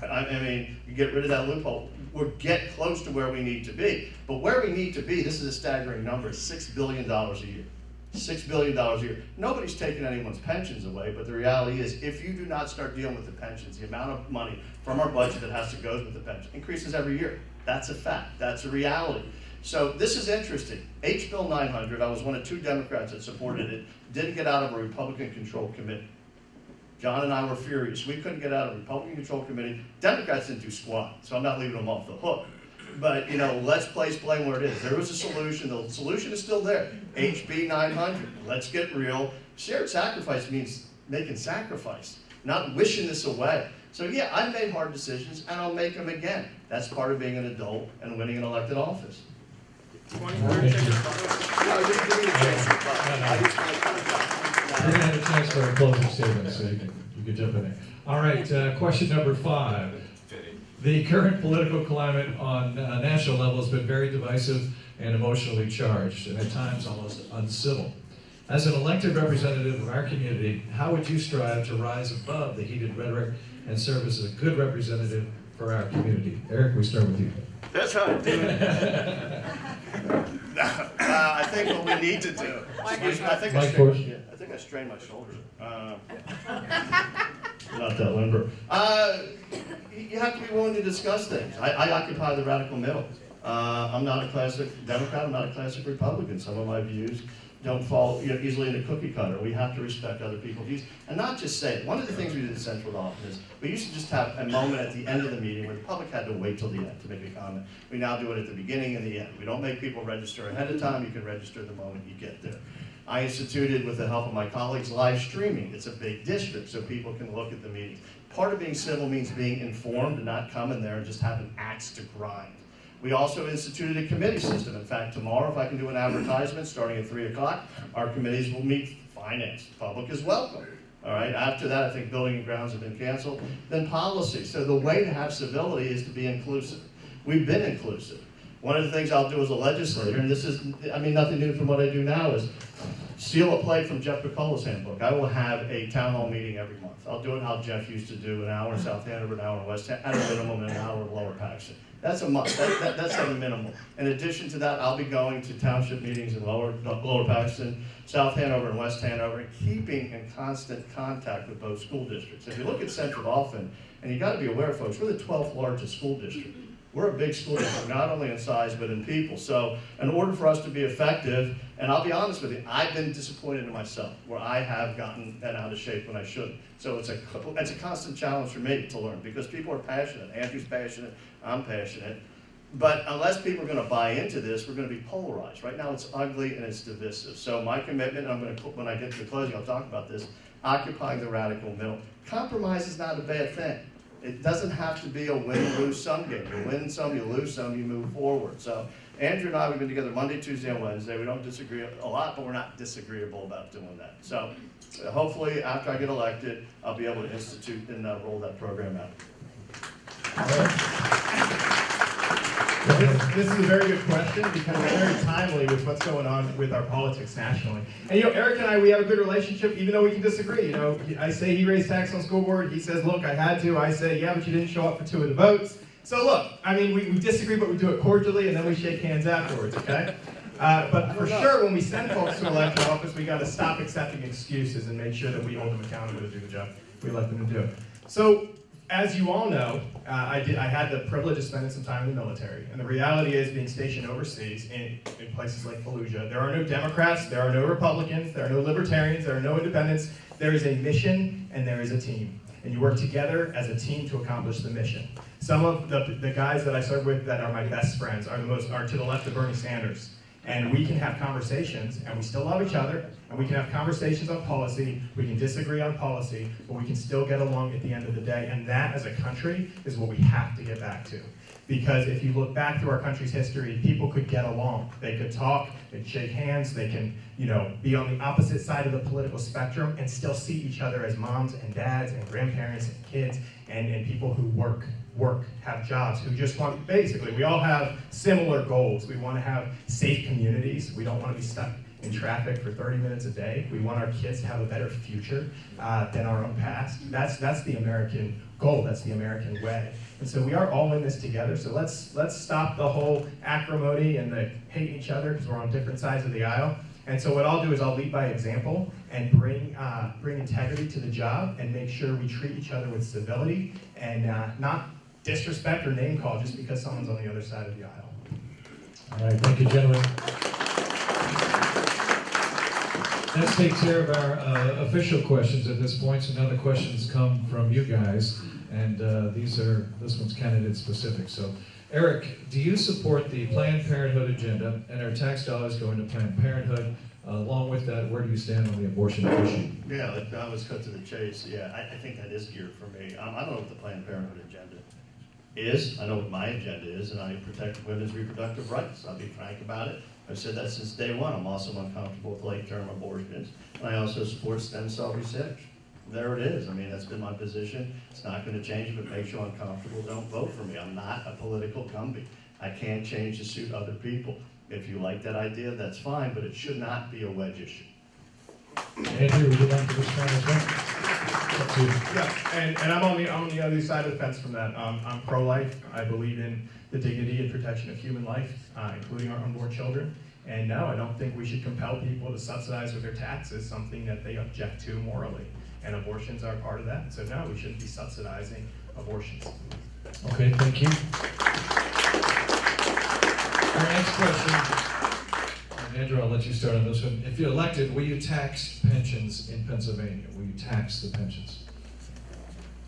I mean, you get rid of that loophole, we'll get close to where we need to be. But where we need to be, this is a staggering number, $6 billion a year. $6 billion a year. Nobody's taking anyone's pensions away, but the reality is, if you do not start dealing with the pensions, the amount of money from our budget that has to go with the pension increases every year. That's a fact. That's a reality. So this is interesting. H. Bill 900, I was one of 2 Democrats that supported it, didn't get out of a Republican-controlled committee. John and I were furious. We couldn't get out of a Republican-controlled committee. Democrats didn't do squat, so I'm not leaving them off the hook. But, you know, let's place blame where it is. There was a solution. The solution is still there. HB 900. Let's get real. Shared sacrifice means making sacrifice, not wishing this away. So, yeah, I've made hard decisions, and I'll make them again. That's part of being an adult and winning an elected office. 23rd seconds. No, just give me a chance. I just want to We're going to have a chance for a closing statement, so you can jump in there. All right, question number 5. The current political climate on a national level has been very divisive and emotionally charged, and at times almost uncivil. As an elected representative of our community, how would you strive to rise above the heated rhetoric and serve as a good representative for our community? Eric, we start with you. That's how I do it. I think what we need to do. I think I strained my shoulder. Not that limber. You have to be willing to discuss things. I occupy the radical middle. I'm not a classic Democrat. I'm not a classic Republican. Some of my views don't fall easily into cookie cutter. We have to respect other people's views and not just say it. One of the things we did in Central often is we used to just have a moment at the end of the meeting where the public had to wait till the end to make a comment. We now do it at the beginning and the end. We don't make people register ahead of time. You can register the moment you get there. I instituted, with the help of my colleagues, live streaming. It's a big district, so people can look at the meetings. Part of being civil means being informed and not coming there and just having axe to grind. We also instituted a committee system. In fact, tomorrow, if I can do an advertisement starting at 3 o'clock, our committees will meet. Finance, the public is welcome. All right, after that, I think building and grounds have been canceled. Then policy. So the way to have civility is to be inclusive. We've been inclusive. One of the things I'll do as a legislator, and this is, I mean, nothing new from what I do now, is steal a play from Jeff Picola's handbook. I will have a town hall meeting every month. I'll do it how Jeff used to do, an hour in South Hanover, an hour in West Hanover, at a minimum, and an hour in Lower Paxton. That's a month. That's at a minimum. In addition to that, I'll be going to township meetings in Lower Paxton, South Hanover, and West Hanover, and keeping in constant contact with both school districts. If you look at Central often, and you got to be aware, folks, we're the 12th largest school district. We're a big school district, not only in size, but in people. So in order for us to be effective, and I'll be honest with you, I've been disappointed in myself, where I have gotten out of shape when I shouldn't. So it's a constant challenge for me to learn, because people are passionate. Andrew's passionate, I'm passionate. But unless people are going to buy into this, we're going to be polarized. Right now it's ugly and it's divisive. So my commitment, and I'm going to, when I get to the closing, I'll talk about this, occupying the radical middle. Compromise is not a bad thing. It doesn't have to be a win-lose-some game. You win some, you lose some, you move forward. So Andrew and I, we've been together Monday, Tuesday, and Wednesday. We don't disagree a lot, but we're not disagreeable about doing that. So hopefully, after I get elected, I'll be able to institute and roll that program out. This is a very good question, because it's very timely with what's going on with our politics nationally. And you know, Eric and I, we have a good relationship, even though we can disagree. You know, I say he raised tax on school board. He says, look, I had to. I say, yeah, but you didn't show up for 2 of the votes. So look, I mean, we disagree, but we do it cordially, and then we shake hands afterwards, okay? But for sure, when we send folks to elected office, we got to stop accepting excuses and make sure that we hold them accountable to do the job we let them do. So, as you all know, I had the privilege of spending some time in the military, and the reality is, being stationed overseas in places like Fallujah, there are no Democrats, there are no Republicans, there are no Libertarians, there are no independents. There is a mission and there is a team, and you work together as a team to accomplish the mission. Some of the guys that I serve with that are my best friends are to the left of Bernie Sanders. And we can have conversations, and we still love each other, and we can have conversations on policy, we can disagree on policy, but we can still get along at the end of the day, and that, as a country, is what we have to get back to. Because if you look back through our country's history, people could get along. They could talk, they'd shake hands, they can, be on the opposite side of the political spectrum and still see each other as moms and dads and grandparents and kids and people who work, have jobs, who just want, basically, we all have similar goals. We want to have safe communities. We don't want to be stuck in traffic for 30 minutes a day. We want our kids to have a better future than our own past. That's the American goal. That's the American way. And so we are all in this together. So let's stop the whole acrimony and the hating each other because we're on different sides of the aisle. And so what I'll do is I'll lead by example and bring integrity to the job and make sure we treat each other with civility and not disrespect or name call just because someone's on the other side of the aisle. All right, thank you, gentlemen. That takes care of our official questions at this point. So now the questions come from you guys, and this one's candidate specific. So, Eric, do you support the Planned Parenthood agenda and are tax dollars going to Planned Parenthood? Along with that, where do you stand on the abortion issue? Yeah, I was cut to the chase. Yeah, I think that is geared for me. I don't know what the Planned Parenthood agenda is. I know what my agenda is, and I protect women's reproductive rights. I'll be frank about it. I've said that since day one. I'm also uncomfortable with late-term abortions, and I also support stem cell research. There it is. I mean, that's been my position. It's not going to change. If it makes you uncomfortable, don't vote for me. I'm not a political Gumby. I can't change to suit other people. If you like that idea, that's fine, but it should not be a wedge issue. Andrew, would you like to respond as well? Up to you. Yeah, and I'm on the other side of the fence from that. I'm pro-life. I believe in the dignity and protection of human life, including our unborn children. And no, I don't think we should compel people to subsidize with their taxes something that they object to morally. And abortions are part of that. So no, we shouldn't be subsidizing abortions. Okay, thank you. Our next question, and Andrew, I'll let you start on this one. If you're elected, will you tax pensions in Pennsylvania? Will you tax the pensions?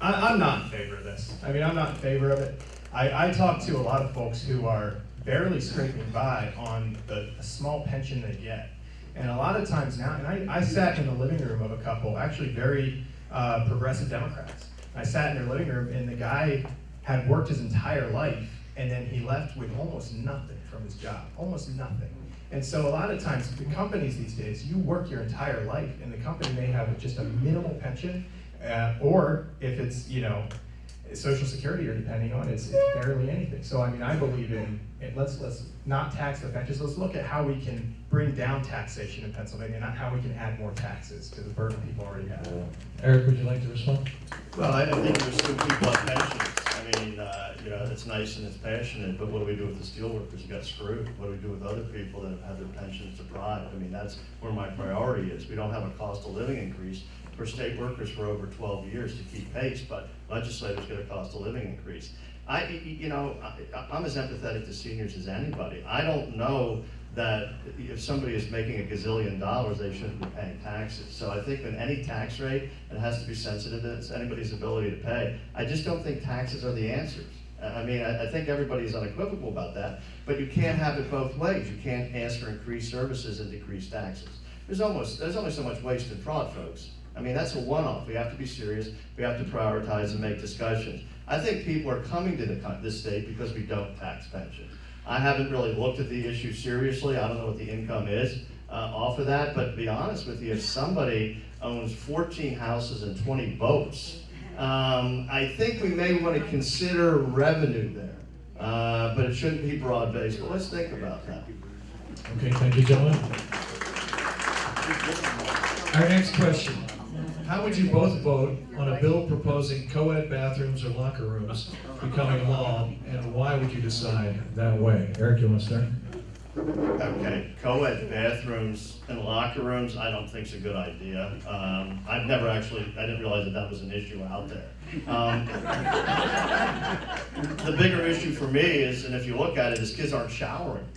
I'm not in favor of this. I mean, I'm not in favor of it. I talk to a lot of folks who are barely scraping by on the small pension they get. And a lot of times now, and I sat in the living room of a couple, actually very progressive Democrats. I sat in their living room and the guy had worked his entire life and then he left with almost nothing from his job, almost nothing. And so a lot of times, the companies these days, you work your entire life and the company may have just a minimal pension, or if it's, Social Security, or depending on it's barely anything. So I mean, I believe in let's not tax the pensions. Let's look at how we can bring down taxation in Pennsylvania, not how we can add more taxes to the burden people already have. Eric, would you like to respond? Well, I think there's still people on pensions. I mean, it's nice and it's passionate, but what do we do with the steelworkers who got screwed? What do we do with other people that have had their pensions deprived? I mean, that's where my priority is. We don't have a cost of living increase for state workers for over 12 years to keep pace, but legislators get a cost of living increase. I'm as empathetic to seniors as anybody. I don't know that if somebody is making $1 gazillion, they shouldn't be paying taxes. So I think in any tax rate, it has to be sensitive to anybody's ability to pay. I just don't think taxes are the answers. I mean, I think everybody's unequivocal about that, but you can't have it both ways. You can't ask for increased services and decreased taxes. There's only so much waste and fraud, folks. I mean, that's a one-off. We have to be serious. We have to prioritize and make discussions. I think people are coming to this state because we don't tax pensions. I haven't really looked at the issue seriously. I don't know what the income is off of that, but to be honest with you, if somebody owns 14 houses and 20 boats, I think we may want to consider revenue there, but it shouldn't be broad-based. But let's think about that. Okay, thank you, gentlemen. Our next question. How would you both vote on a bill proposing co-ed bathrooms or locker rooms becoming law, and why would you decide that way? Eric, you want to start? Okay, co-ed bathrooms and locker rooms, I don't think is a good idea. I didn't realize that was an issue out there. The bigger issue for me is, and if you look at it, is kids aren't showering.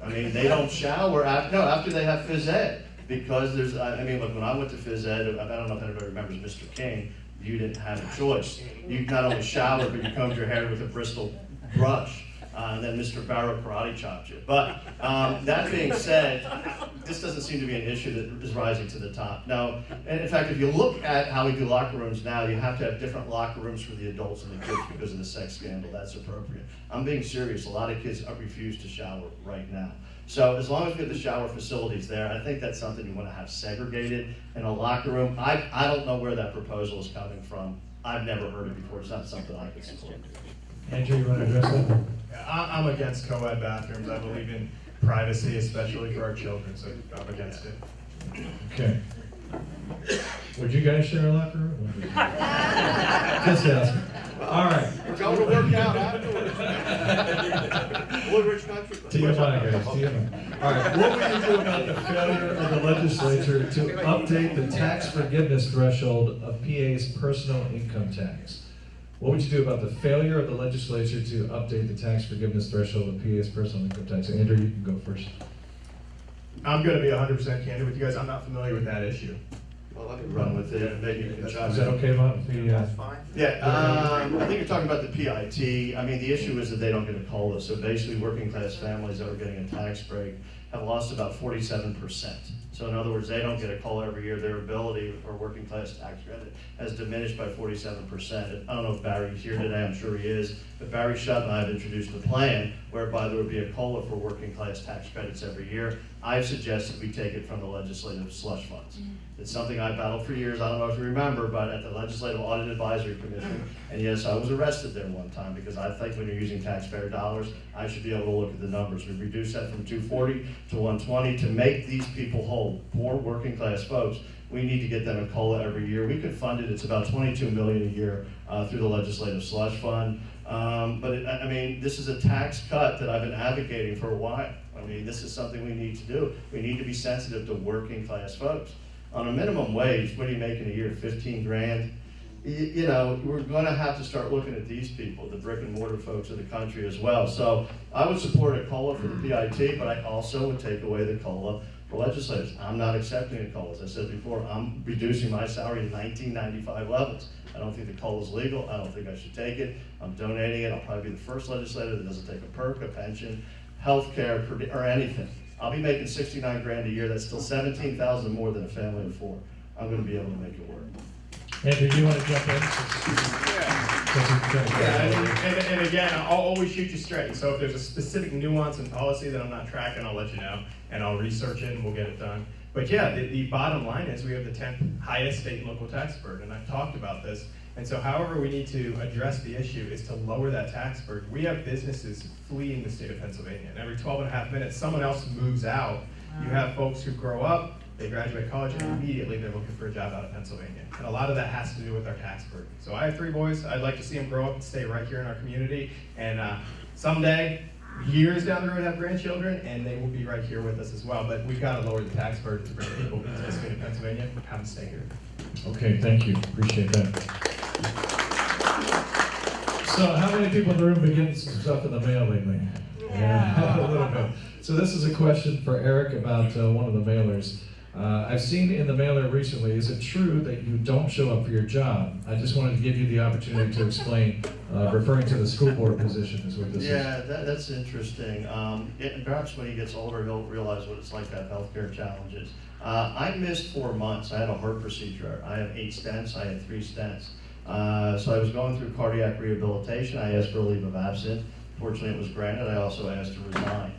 I mean, they don't shower after they have phys ed. Because look, when I went to phys ed, I don't know if anybody remembers Mr. King, you didn't have a choice. You not only showered, but you combed your hair with a Bristol brush. Then Mr. Barrow karate chopped you. But that being said, this doesn't seem to be an issue that is rising to the top. Now, and in fact, if you look at how we do locker rooms now, you have to have different locker rooms for the adults and the kids because of the sex scandal. That's appropriate. I'm being serious. A lot of kids refuse to shower right now. So as long as we have the shower facilities there, I think that's something you want to have segregated in a locker room. I don't know where that proposal is coming from. I've never heard it before. It's not something I could support. Andrew, you want to address that? I'm against co-ed bathrooms. I believe in privacy, especially for our children, so I'm against it. Okay. Would you guys share a locker room? Just asking. All right. We're going to work out afterwards. Woodridge Country Club. TMI, guys, TMI. All right, what would you do about the failure of the legislature to update the tax forgiveness threshold of PA's personal income tax? What would you do about the failure of the legislature to update the tax forgiveness threshold of PA's personal income tax? Andrew, you can go first. I'm going to be 100% candid with you guys. I'm not familiar with that issue. Well, I can run with it, and maybe you can chime in. Is that okay, Bob? That's fine. Yeah, I think you're talking about the PIT. I mean, the issue is that they don't get a COLA. So basically, working class families that are getting a tax break have lost about 47%. So in other words, they don't get a COLA every year. Their ability for working class tax credit has diminished by 47%. I don't know if Barry's here today, I'm sure he is, but Barry Shutt and I have introduced a plan whereby there would be a COLA for working class tax credits every year. I've suggested we take it from the legislative slush funds. It's something I battled for years. I don't know if you remember, but at the Legislative Audit Advisory Commission, and yes, I was arrested there one time because I think when you're using taxpayer dollars, I should be able to look at the numbers. We reduced that from 240 to 120 to make these people whole, poor working class folks. We need to get them a COLA every year. We could fund it. It's about $22 million a year through the legislative slush fund. I mean, this is a tax cut that I've been advocating for a while. I mean, this is something we need to do. We need to be sensitive to working class folks. On a minimum wage, what are you making a year? 15 grand? You know, we're going to have to start looking at these people, the brick and mortar folks of the country as well. So I would support a COLA for the PIT, but I also would take away the COLA for legislators. I'm not accepting a COLA. As I said before, I'm reducing my salary to 1995 levels. I don't think the COLA is legal. I don't think I should take it. I'm donating it. I'll probably be the first legislator that doesn't take a perk, a pension, health care, or anything. I'll be making 69 grand a year. That's still 17,000 more than a family of four. I'm going to be able to make it work. Andrew, do you want to jump in? Yeah, and again, I'll always shoot you straight. So if there's a specific nuance in policy that I'm not tracking, I'll let you know, and I'll research it, and we'll get it done. But yeah, the bottom line is we have the 10th highest state and local tax burden, and I've talked about this. And so however we need to address the issue is to lower that tax burden. We have businesses fleeing the state of Pennsylvania, and every 12.5 minutes, someone else moves out. You have folks who grow up, they graduate college, and immediately they're looking for a job out of Pennsylvania. And a lot of that has to do with our tax burden. So I have 3 boys. I'd like to see them grow up and stay right here in our community. And someday, years down the road, have grandchildren, and they will be right here with us as well. But we've got to lower the tax burden to bring people into the state of Pennsylvania, have them stay here. Okay, thank you. Appreciate that. So how many people in the room been getting some stuff in the mail lately? Yeah, a little bit. So this is a question for Eric about one of the mailers. I've seen in the mailer recently, is it true that you don't show up for your job? I just wanted to give you the opportunity to explain, referring to the school board position is what this is. Yeah, that's interesting. Perhaps when he gets older, he'll realize what it's like to have healthcare challenges. I missed 4 months. I had a heart procedure. I have 8 stents. I had 3 stents. So I was going through cardiac rehabilitation. I asked for a leave of absence. Fortunately, it was granted. I also asked to resign.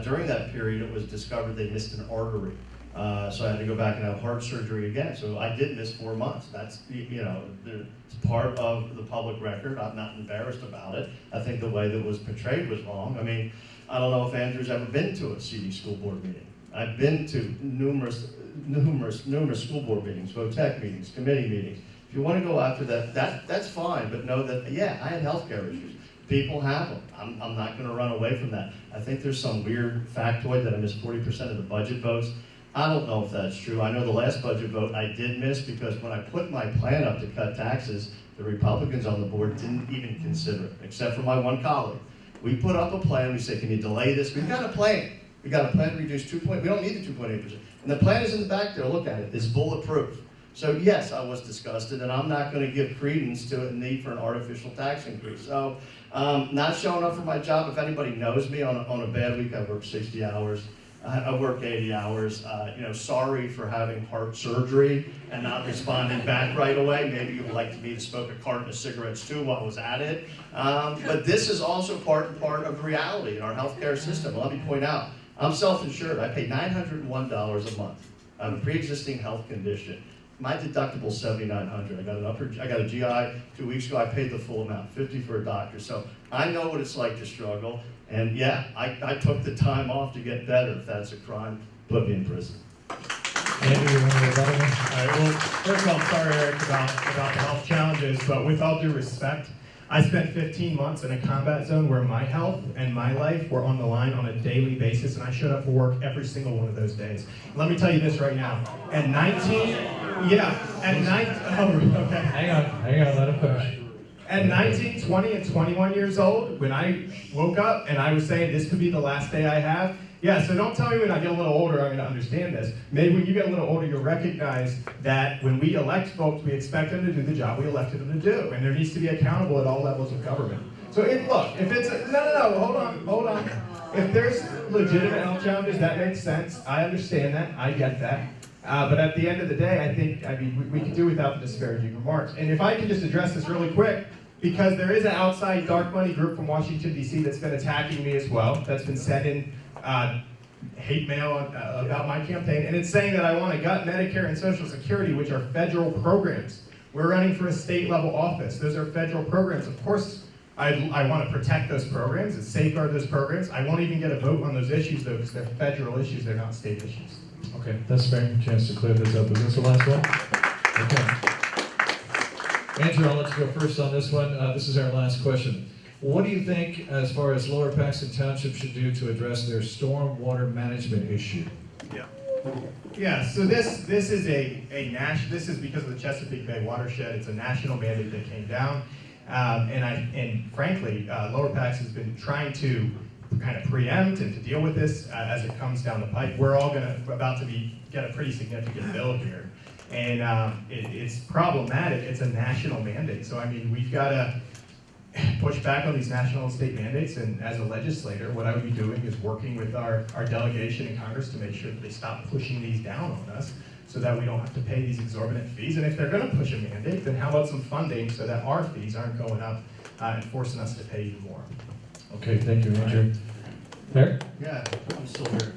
During that period, it was discovered they missed an artery. So I had to go back and have heart surgery again. So I did miss 4 months. That's, you know, it's part of the public record. I'm not embarrassed about it. I think the way that it was portrayed was wrong. I mean, I don't know if Andrew's ever been to a CD school board meeting. I've been to numerous school board meetings, VOTEC meetings, committee meetings. If you want to go after that, that's fine, but know that, yeah, I had healthcare issues. People have them. I'm not going to run away from that. I think there's some weird factoid that I missed 40% of the budget votes. I don't know if that's true. I know the last budget vote I did miss because when I put my plan up to cut taxes, the Republicans on the board didn't even consider it, except for my one colleague. We put up a plan. We said, can you delay this? We've got a plan. We've got a plan to reduce 2 point. We don't need the 2.8%. And the plan is in the back there. Look at it. It's bulletproof. So yes, I was disgusted, and I'm not going to give credence to a need for an artificial tax increase. So not showing up for my job, if anybody knows me, on a bad week, I work 60 hours. I work 80 hours. Sorry for having heart surgery and not responding back right away. Maybe you would like me to smoke a carton of cigarettes too while I was at it. But this is also part of reality in our healthcare system. Let me point out, I'm self-insured. I pay $901 a month. I have a pre-existing health condition. My deductible is $7,900. I got a GI 2 weeks ago. I paid the full amount, $50 for a doctor. So I know what it's like to struggle. And yeah, I took the time off to get better. If that's a crime, put me in prison. Andy, you want to rebuttal? All right, well, first of all, I'm sorry, Eric, about the health challenges, but with all due respect, I spent 15 months in a combat zone where my health and my life were on the line on a daily basis, and I showed up for work every single one of those days. Let me tell you this right now. At 19, okay. Hang on, let him finish. At 19, 20, and 21 years old, when I woke up and I was saying this could be the last day I have, yeah, so don't tell me when I get a little older I'm going to understand this. Maybe when you get a little older, you'll recognize that when we elect folks, we expect them to do the job we elected them to do, and there needs to be accountable at all levels of government. So if it's hold on. If there's legitimate health challenges, that makes sense. I understand that. I get that. But at the end of the day, we can do without the disparaging remarks. And if I can just address this really quick, because there is an outside dark money group from Washington, D.C. that's been attacking me as well, that's been sending hate mail about my campaign, and it's saying that I want to gut Medicare and Social Security, which are federal programs. We're running for a state-level office. Those are federal programs. Of course, I want to protect those programs and safeguard those programs. I won't even get a vote on those issues, though, because they're federal issues, they're not state issues. Okay, that's fair. Chance to clear this up. Is this the last one? Okay. Andrew, I'll let you go first on this one. This is our last question. What do you think, as far as Lower Paxton Township should do to address their stormwater management issue? Yeah. So this is this is because of the Chesapeake Bay watershed. It's a national mandate that came down, and frankly, Lower Paxton has been trying to kind of preempt and to deal with this as it comes down the pipe. We're all about to get a pretty significant bill here, and it's problematic. It's a national mandate, so I mean we've got to push back on these national and state mandates, and as a legislator, what I would be doing is working with our delegation in Congress to make sure that they stop pushing these down on us so that we don't have to pay these exorbitant fees. And if they're going to push a mandate, then how about some funding so that our fees aren't going up and forcing us to pay even more? Okay, thank you, Andrew. Eric? Yeah, I'm still here.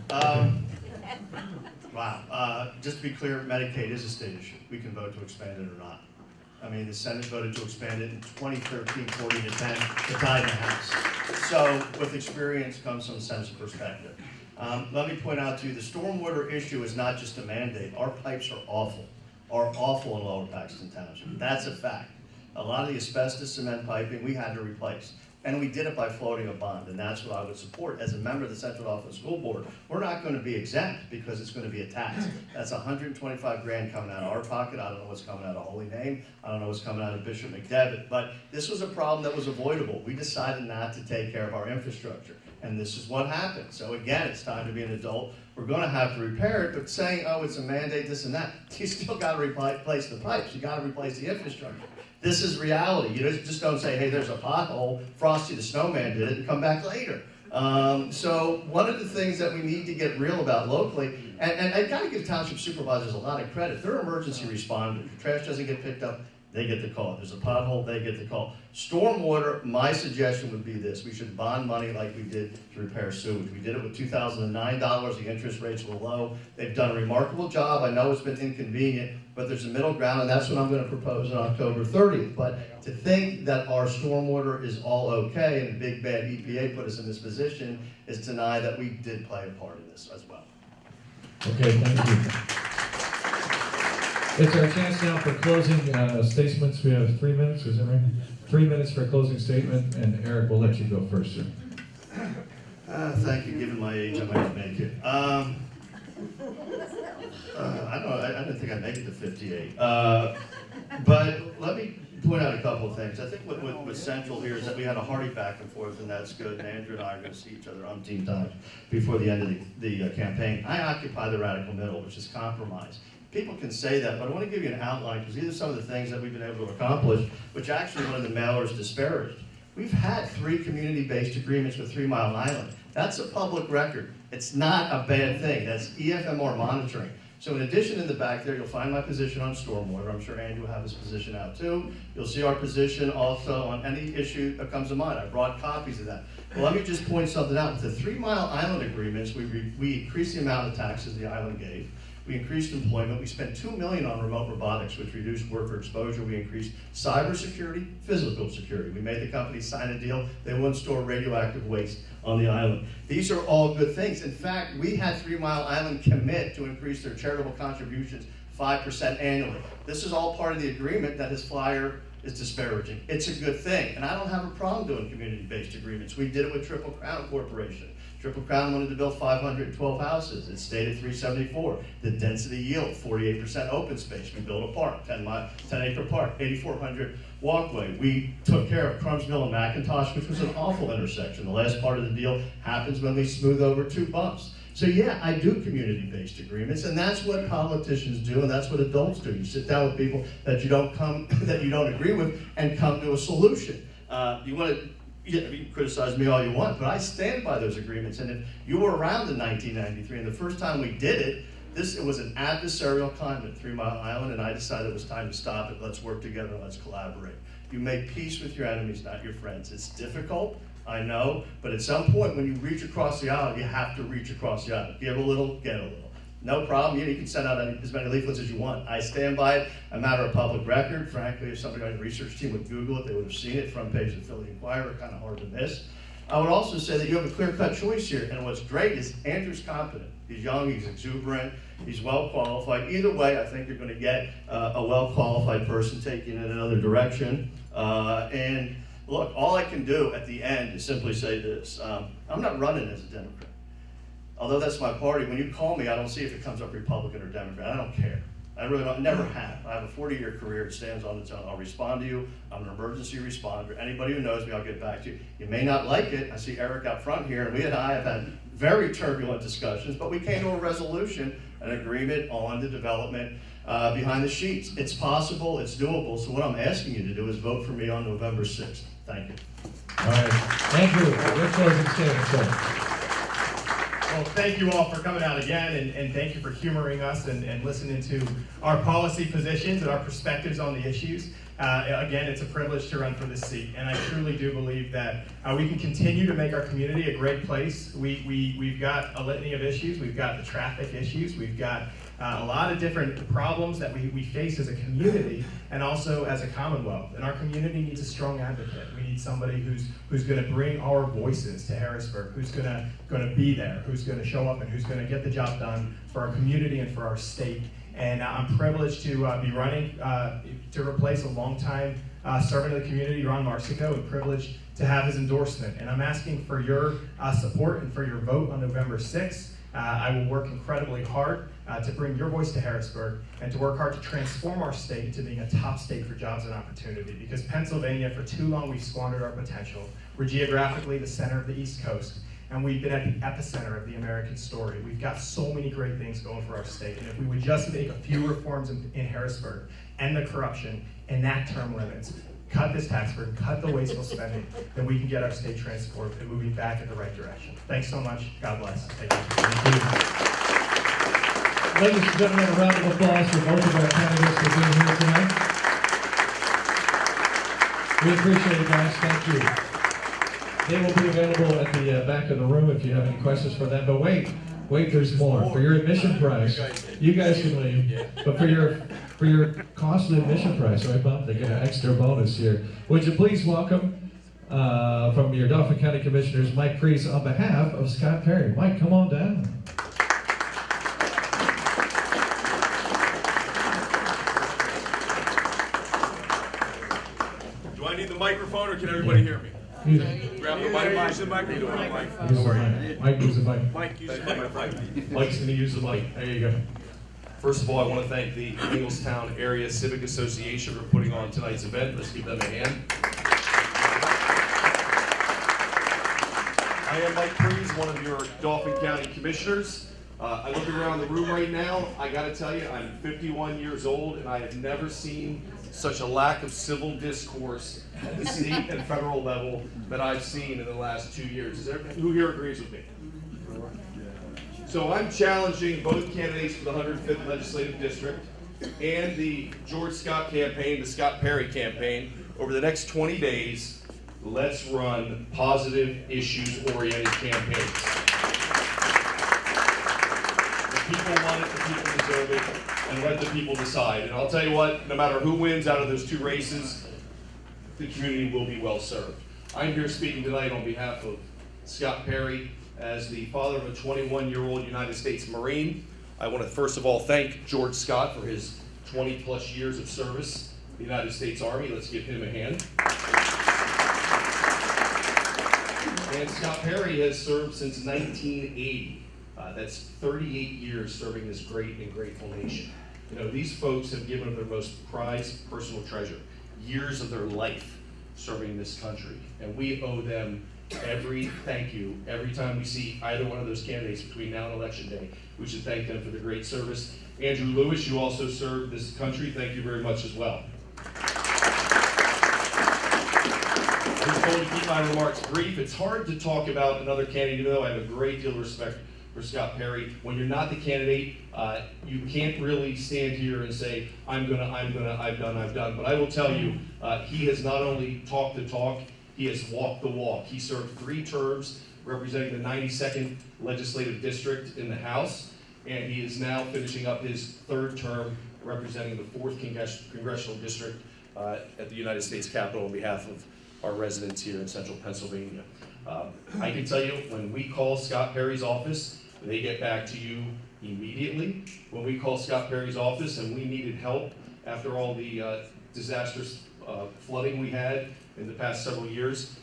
Wow. Just to be clear, Medicaid is a state issue. We can vote to expand it or not. I mean, the Senate voted to expand it in 2013, 40 to 10. It died in the House. So with experience comes some sense of perspective. Let me point out to you, the stormwater issue is not just a mandate. Our pipes are awful in Lower Paxton Township. That's a fact. A lot of the asbestos cement piping we had to replace. And we did it by floating a bond, and that's what I would support. As a member of the Central Office School Board, we're not going to be exempt because it's going to be a tax. That's 125 grand coming out of our pocket. I don't know what's coming out of Holy Name. I don't know what's coming out of Bishop McDevitt. But this was a problem that was avoidable. We decided not to take care of our infrastructure, and this is what happened. So again, it's time to be an adult. We're going to have to repair it, but saying, oh, it's a mandate, this and that, you still got to replace the pipes. You got to replace the infrastructure. This is reality. You just don't say, hey, there's a pothole, Frosty the Snowman did it, and come back later. So one of the things that we need to get real about locally, and I've got to give township supervisors a lot of credit. They're emergency responders. If trash doesn't get picked up, they get the call. If there's a pothole, they get the call. Stormwater, my suggestion would be this. We should bond money like we did to repair sewage. We did it with $2,009. The interest rates were low. They've done a remarkable job. I know it's been inconvenient, but there's a middle ground, and that's what I'm going to propose on October 30th. But to think that our stormwater is all okay and big bad EPA put us in this position is deny that we did play a part in this as well. Okay, thank you. It's our chance now for closing statements. We have 3 minutes, is that right? 3 minutes for a closing statement, and Eric, we'll let you go first, sir. Thank you. Given my age, I might make it. I don't know. I didn't think I'd make it to 58. But let me point out a couple of things. I think what's central here is that we had a hearty back and forth, and that's good. And Andrew and I are going to see each other umpteen times before the end of the campaign. I occupy the radical middle, which is compromise. People can say that, but I want to give you an outline because these are some of the things that we've been able to accomplish, which actually one of the mailers disparaged. We've had 3 community-based agreements with 3 Mile Island. That's a public record. It's not a bad thing. That's EFMR monitoring. So in addition, in the back there, you'll find my position on stormwater. I'm sure Andrew will have his position out too. You'll see our position also on any issue that comes to mind. I brought copies of that. Well, let me just point something out. With the 3 Mile Island agreements, we increased the amount of taxes the island gave. We increased employment. We spent $2 million on remote robotics, which reduced worker exposure. We increased cybersecurity, physical security. We made the company sign a deal. They wouldn't store radioactive waste on the island. These are all good things. In fact, we had 3 Mile Island commit to increase their charitable contributions 5% annually. This is all part of the agreement that his flyer is disparaging. It's a good thing, and I don't have a problem doing community-based agreements. We did it with Triple Crown Corporation. Triple Crown wanted to build 512 houses. It stayed at 374. The density yield, 48% open space. We built a park, 10-acre park, 8,400 walkway. We took care of Crumbs Mill and McIntosh, which was an awful intersection. The last part of the deal happens when we smooth over 2 bumps. So yeah, I do community-based agreements, and that's what politicians do, and that's what adults do. You sit down with people that you don't agree with, and come to a solution. You can criticize me all you want, but I stand by those agreements. And if you were around in 1993, and the first time we did it, it was an adversarial climate, 3 Mile Island, and I decided it was time to stop it. Let's work together, let's collaborate. You make peace with your enemies, not your friends. It's difficult, I know, but at some point when you reach across the aisle, you have to reach across the aisle. Give a little, get a little. No problem, you can send out as many leaflets as you want. I stand by it, a matter of public record. Frankly, if somebody on the research team would Google it, they would have seen it, front page of the Philly Inquirer, kind of hard to miss. I would also say that you have a clear-cut choice here, and what's great is Andrew's competent. He's young, he's exuberant, he's well-qualified. Either way, I think you're going to get a well-qualified person taking it in another direction. And look, all I can do at the end is simply say this. I'm not running as a Democrat. Although that's my party, when you call me, I don't see if it comes up Republican or Democrat. I don't care. I really don't, never have. I have a 40-year career. It stands on its own. I'll respond to you. I'm an emergency responder. Anybody who knows me, I'll get back to you. You may not like it. I see Eric out front here, and we and I have had very turbulent discussions, but we came to a resolution, an agreement on the development behind the sheets. It's possible. It's doable. So what I'm asking you to do is vote for me on November 6th. Thank you. All right. Andrew, your closing statement, sir. Well, thank you all for coming out again, and thank you for humoring us and listening to our policy positions and our perspectives on the issues. Again, it's a privilege to run for this seat, and I truly do believe that we can continue to make our community a great place. We've got a litany of issues. We've got the traffic issues. We've got a lot of different problems that we face as a community and also as a Commonwealth. And our community needs a strong advocate. We need somebody who's going to bring our voices to Harrisburg, who's going to be there, who's going to show up, and who's going to get the job done for our community and for our state. And I'm privileged to be running to replace a longtime servant of the community, Ron Marsico, and privileged to have his endorsement. And I'm asking for your support and for your vote on November 6th. I will work incredibly hard to bring your voice to Harrisburg and to work hard to transform our state into being a top state for jobs and opportunity. Because Pennsylvania, for too long, we've squandered our potential. We're geographically the center of the East Coast, and we've been at the epicenter of the American story. We've got so many great things going for our state, and if we would just make a few reforms in Harrisburg, end the corruption, enact term limits, cut this tax burden, cut the wasteful spending, then we can get our state transformed and moving back in the right direction. Thanks so much. God bless. Thank you. Ladies and gentlemen, a round of applause for both of our candidates for being here tonight. We appreciate it, guys. Thank you. They will be available at the back of the room if you have any questions for them. But wait, there's more. For your admission price, you guys can leave. But for your costly admission price, right, Bob? They get an extra bonus here. Would you please welcome from your Dauphin County Commissioners, Mike Kreese, on behalf of Scott Perry. Mike, come on down. Do I need the microphone, or can everybody hear me? Grab the mic. Use the mic. Don't worry. Mike, use the mic. Mike, use the mic. Mike's going to use the mic. There you go. First of all, I want to thank the Inglestown Area Civic Association for putting on tonight's event. Let's give them a hand. I am Mike Kreese, one of your Dauphin County Commissioners. I look around the room right now, I gotta tell you, I'm 51 years old and I have never seen such a lack of civil discourse at the state and federal level that I've seen in the last 2 years. Who here agrees with me? So I'm challenging both candidates for the 105th Legislative District and the George Scott campaign, the Scott Perry campaign, over the next 20 days, let's run positive, issues-oriented campaigns. The people want it, the people deserve it, and let the people decide. And I'll tell you what, no matter who wins out of those two races, the community will be well served. I'm here speaking tonight on behalf of Scott Perry as the father of a 21-year-old United States Marine. I want to first of all thank George Scott for his 20-plus years of service in the United States Army. Let's give him a hand. And Scott Perry has served since 1980. That's 38 years serving this great and grateful nation. You know, these folks have given up their most prized personal treasure, years of their life serving this country. And we owe them every thank you. Every time we see either one of those candidates between now and Election Day, we should thank them for their great service. Andrew Lewis, you also served this country. Thank you very much as well. I'm told to keep my remarks brief. It's hard to talk about another candidate, even though I have a great deal of respect for Scott Perry. When you're not the candidate, you can't really stand here and say, I've done. But I will tell you, he has not only talked the talk, he has walked the walk. He served 3 terms representing the 92nd Legislative District in the House, and he is now finishing up his 3rd term representing the 4th Congressional District at the United States Capitol on behalf of our residents here in central Pennsylvania. I can tell you, when we call Scott Perry's office, they get back to you immediately. When we call Scott Perry's office and we needed help after all the disastrous flooding we had in the past several years,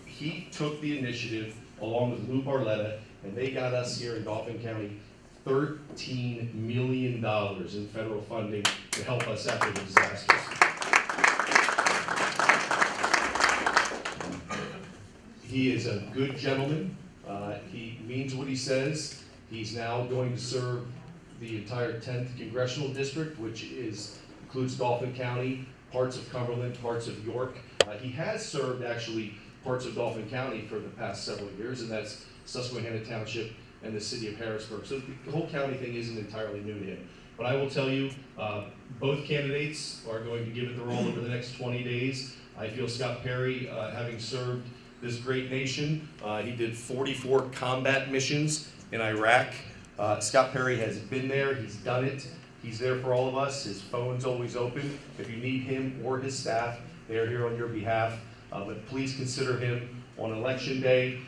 he took the initiative along with Lou Barletta, and they got us here in Dauphin County $13 million in federal funding to help us after the disasters. He is a good gentleman. He means what he says. He's now going to serve the entire 10th Congressional District, which includes Dauphin County, parts of Cumberland, parts of York. He has served actually parts of Dauphin County for the past several years, and that's Susquehanna Township and the city of Harrisburg. So the whole county thing isn't entirely new to him. But I will tell you, both candidates are going to give it their all over the next 20 days. I feel Scott Perry, having served this great nation, he did 44 combat missions in Iraq. Scott Perry has been there, he's done it. He's there for all of us. His phone's always open. If you need him or his staff, they're here on your behalf. But please consider him on Election Day.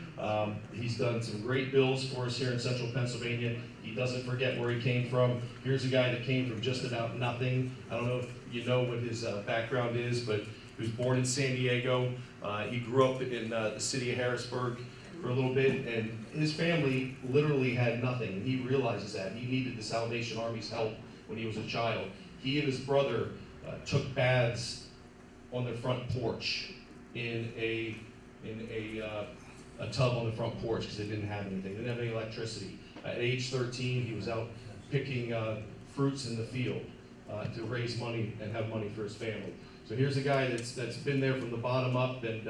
He's done some great bills for us here in central Pennsylvania. He doesn't forget where he came from. Here's a guy that came from just about nothing. I don't know if you know what his background is, but he was born in San Diego. He grew up in the city of Harrisburg for a little bit, and his family literally had nothing, and he realizes that. He needed the Salvation Army's help when he was a child. He and his brother took baths on their front porch in a tub on the front porch because they didn't have anything. They didn't have any electricity. At age 13, he was out picking fruits in the field to raise money and have money for his family. So here's a guy that's been there from the bottom up and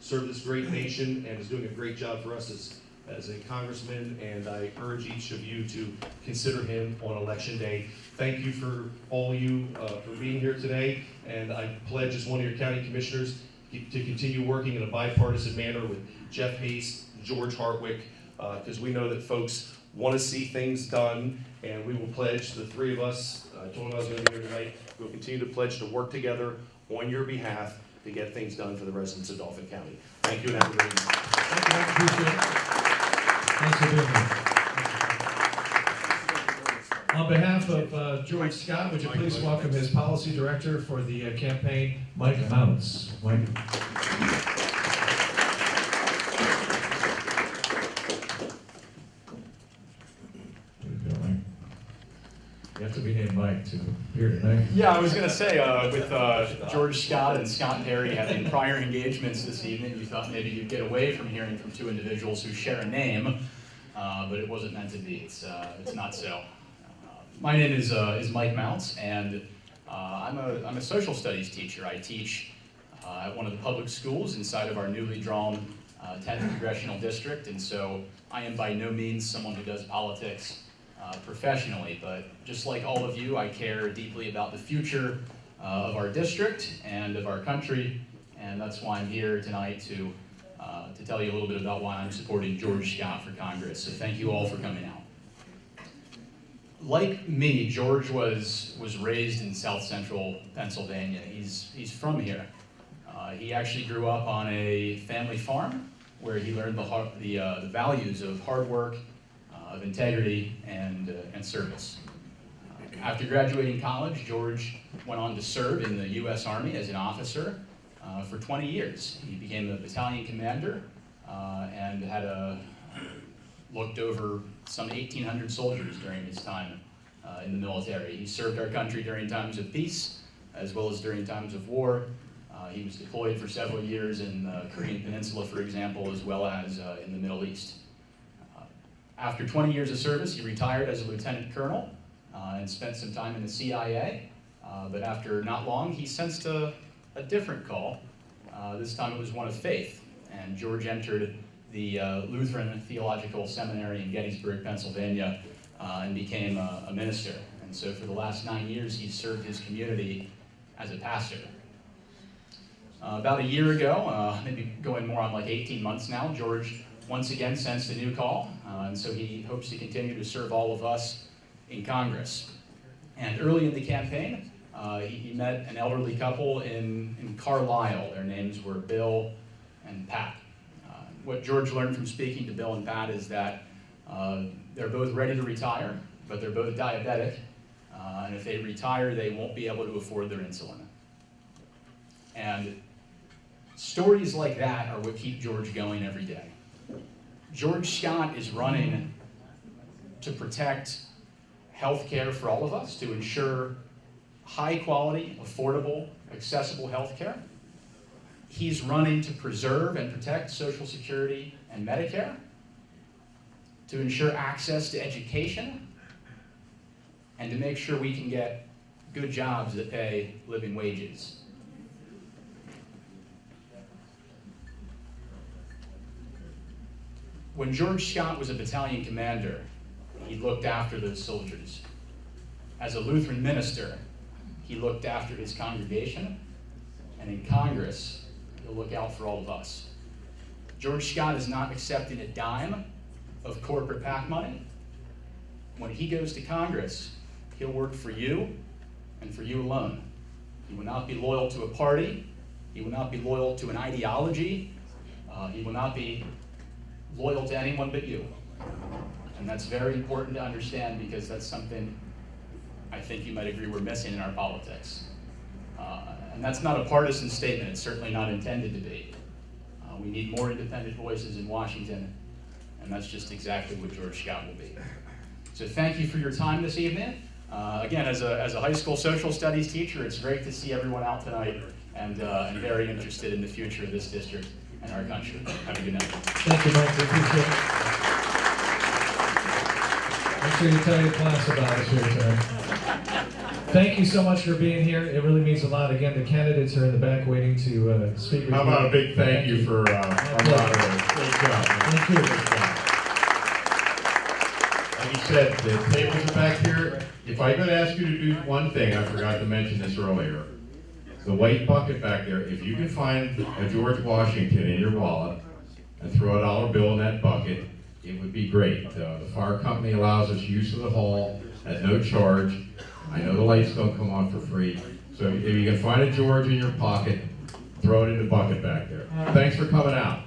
served this great nation and is doing a great job for us as a congressman, and I urge each of you to consider him on Election Day. Thank you for all you for being here today, and I pledge as one of your county commissioners to continue working in a bipartisan manner with Jeff Hayes, George Hartwick, because we know that folks want to see things done, and we will pledge, the 3 of us, I told them I was going to be here tonight, we will continue to pledge to work together on your behalf to get things done for the residents of Dauphin County. Thank you, and have a great evening. Thanks for being here. On behalf of George Scott, would you please welcome his policy director for the campaign, Mike Mounts. Mike. You have to be named Mike to here tonight. Yeah, I was going to say, with George Scott and Scott Perry having prior engagements this evening, you thought maybe you'd get away from hearing from 2 individuals who share a name. but it wasn't meant to be. It's not so. My name is Mike Mounts, and I'm a social studies teacher. I teach at one of the public schools inside of our newly drawn 10th Congressional District, and so I am by no means someone who does politics professionally, but just like all of you, I care deeply about the future of our district and of our country, and that's why I'm here tonight to tell you a little bit about why I'm supporting George Scott for Congress. So thank you all for coming out. Like me, George was raised in South Central Pennsylvania. He's from here. He actually grew up on a family farm where he learned the values of hard work, of integrity, and service. After graduating college, George went on to serve in the U.S. Army as an officer for 20 years. He became a battalion commander and looked over some 1,800 soldiers during his time in the military. He served our country during times of peace as well as during times of war. He was deployed for several years in the Korean Peninsula, for example, as well as in the Middle East. After 20 years of service, he retired as a lieutenant colonel and spent some time in the CIA. But after not long, he sensed a different call. This time it was one of faith, and George entered the Lutheran Theological Seminary in Gettysburg, Pennsylvania, and became a minister. And so for the last 9 years, he's served his community as a pastor. About a year ago, maybe going more on like 18 months now, George once again sensed a new call, and so he hopes to continue to serve all of us in Congress. And early in the campaign, he met an elderly couple in Carlisle. Their names were Bill and Pat. What George learned from speaking to Bill and Pat is that they're both ready to retire, but they're both diabetic, and if they retire, they won't be able to afford their insulin. And stories like that are what keep George going every day. George Scott is running to protect health care for all of us, to ensure high quality, affordable, accessible health care. He's running to preserve and protect Social Security and Medicare, to ensure access to education, and to make sure we can get good jobs that pay living wages. When George Scott was a battalion commander, he looked after those soldiers. As a Lutheran minister, he looked after his congregation, and in Congress, he'll look out for all of us. George Scott is not accepting a dime of corporate PAC money. When he goes to Congress, he'll work for you and for you alone. He will not be loyal to a party. He will not be loyal to an ideology. He will not be loyal to anyone but you. And that's very important to understand, because that's something I think you might agree we're missing in our politics. And that's not a partisan statement. It's certainly not intended to be. We need more independent voices in Washington, and that's just exactly what George Scott will be. So thank you for your time this evening. Again, as a high school social studies teacher, it's great to see everyone out tonight, and very interested in the future of this district and our country. Have a good night. Thank you, Mike. I appreciate it. Make sure you tell your class about us here tonight. Thank you so much for being here. It really means a lot. Again, the candidates are in the back waiting to speak with you. How about a big thank you for our moderator? Great job. Thank you. Like you said, the tables are back here. If I could ask you to do one thing, I forgot to mention this earlier. The white bucket back there, if you can find a George Washington in your wallet and throw a $1 bill in that bucket, it would be great. The fire company allows us use of the hall at no charge. I know the lights don't come on for free. So if you can find a George in your pocket, throw it in the bucket back there. Thanks for coming out.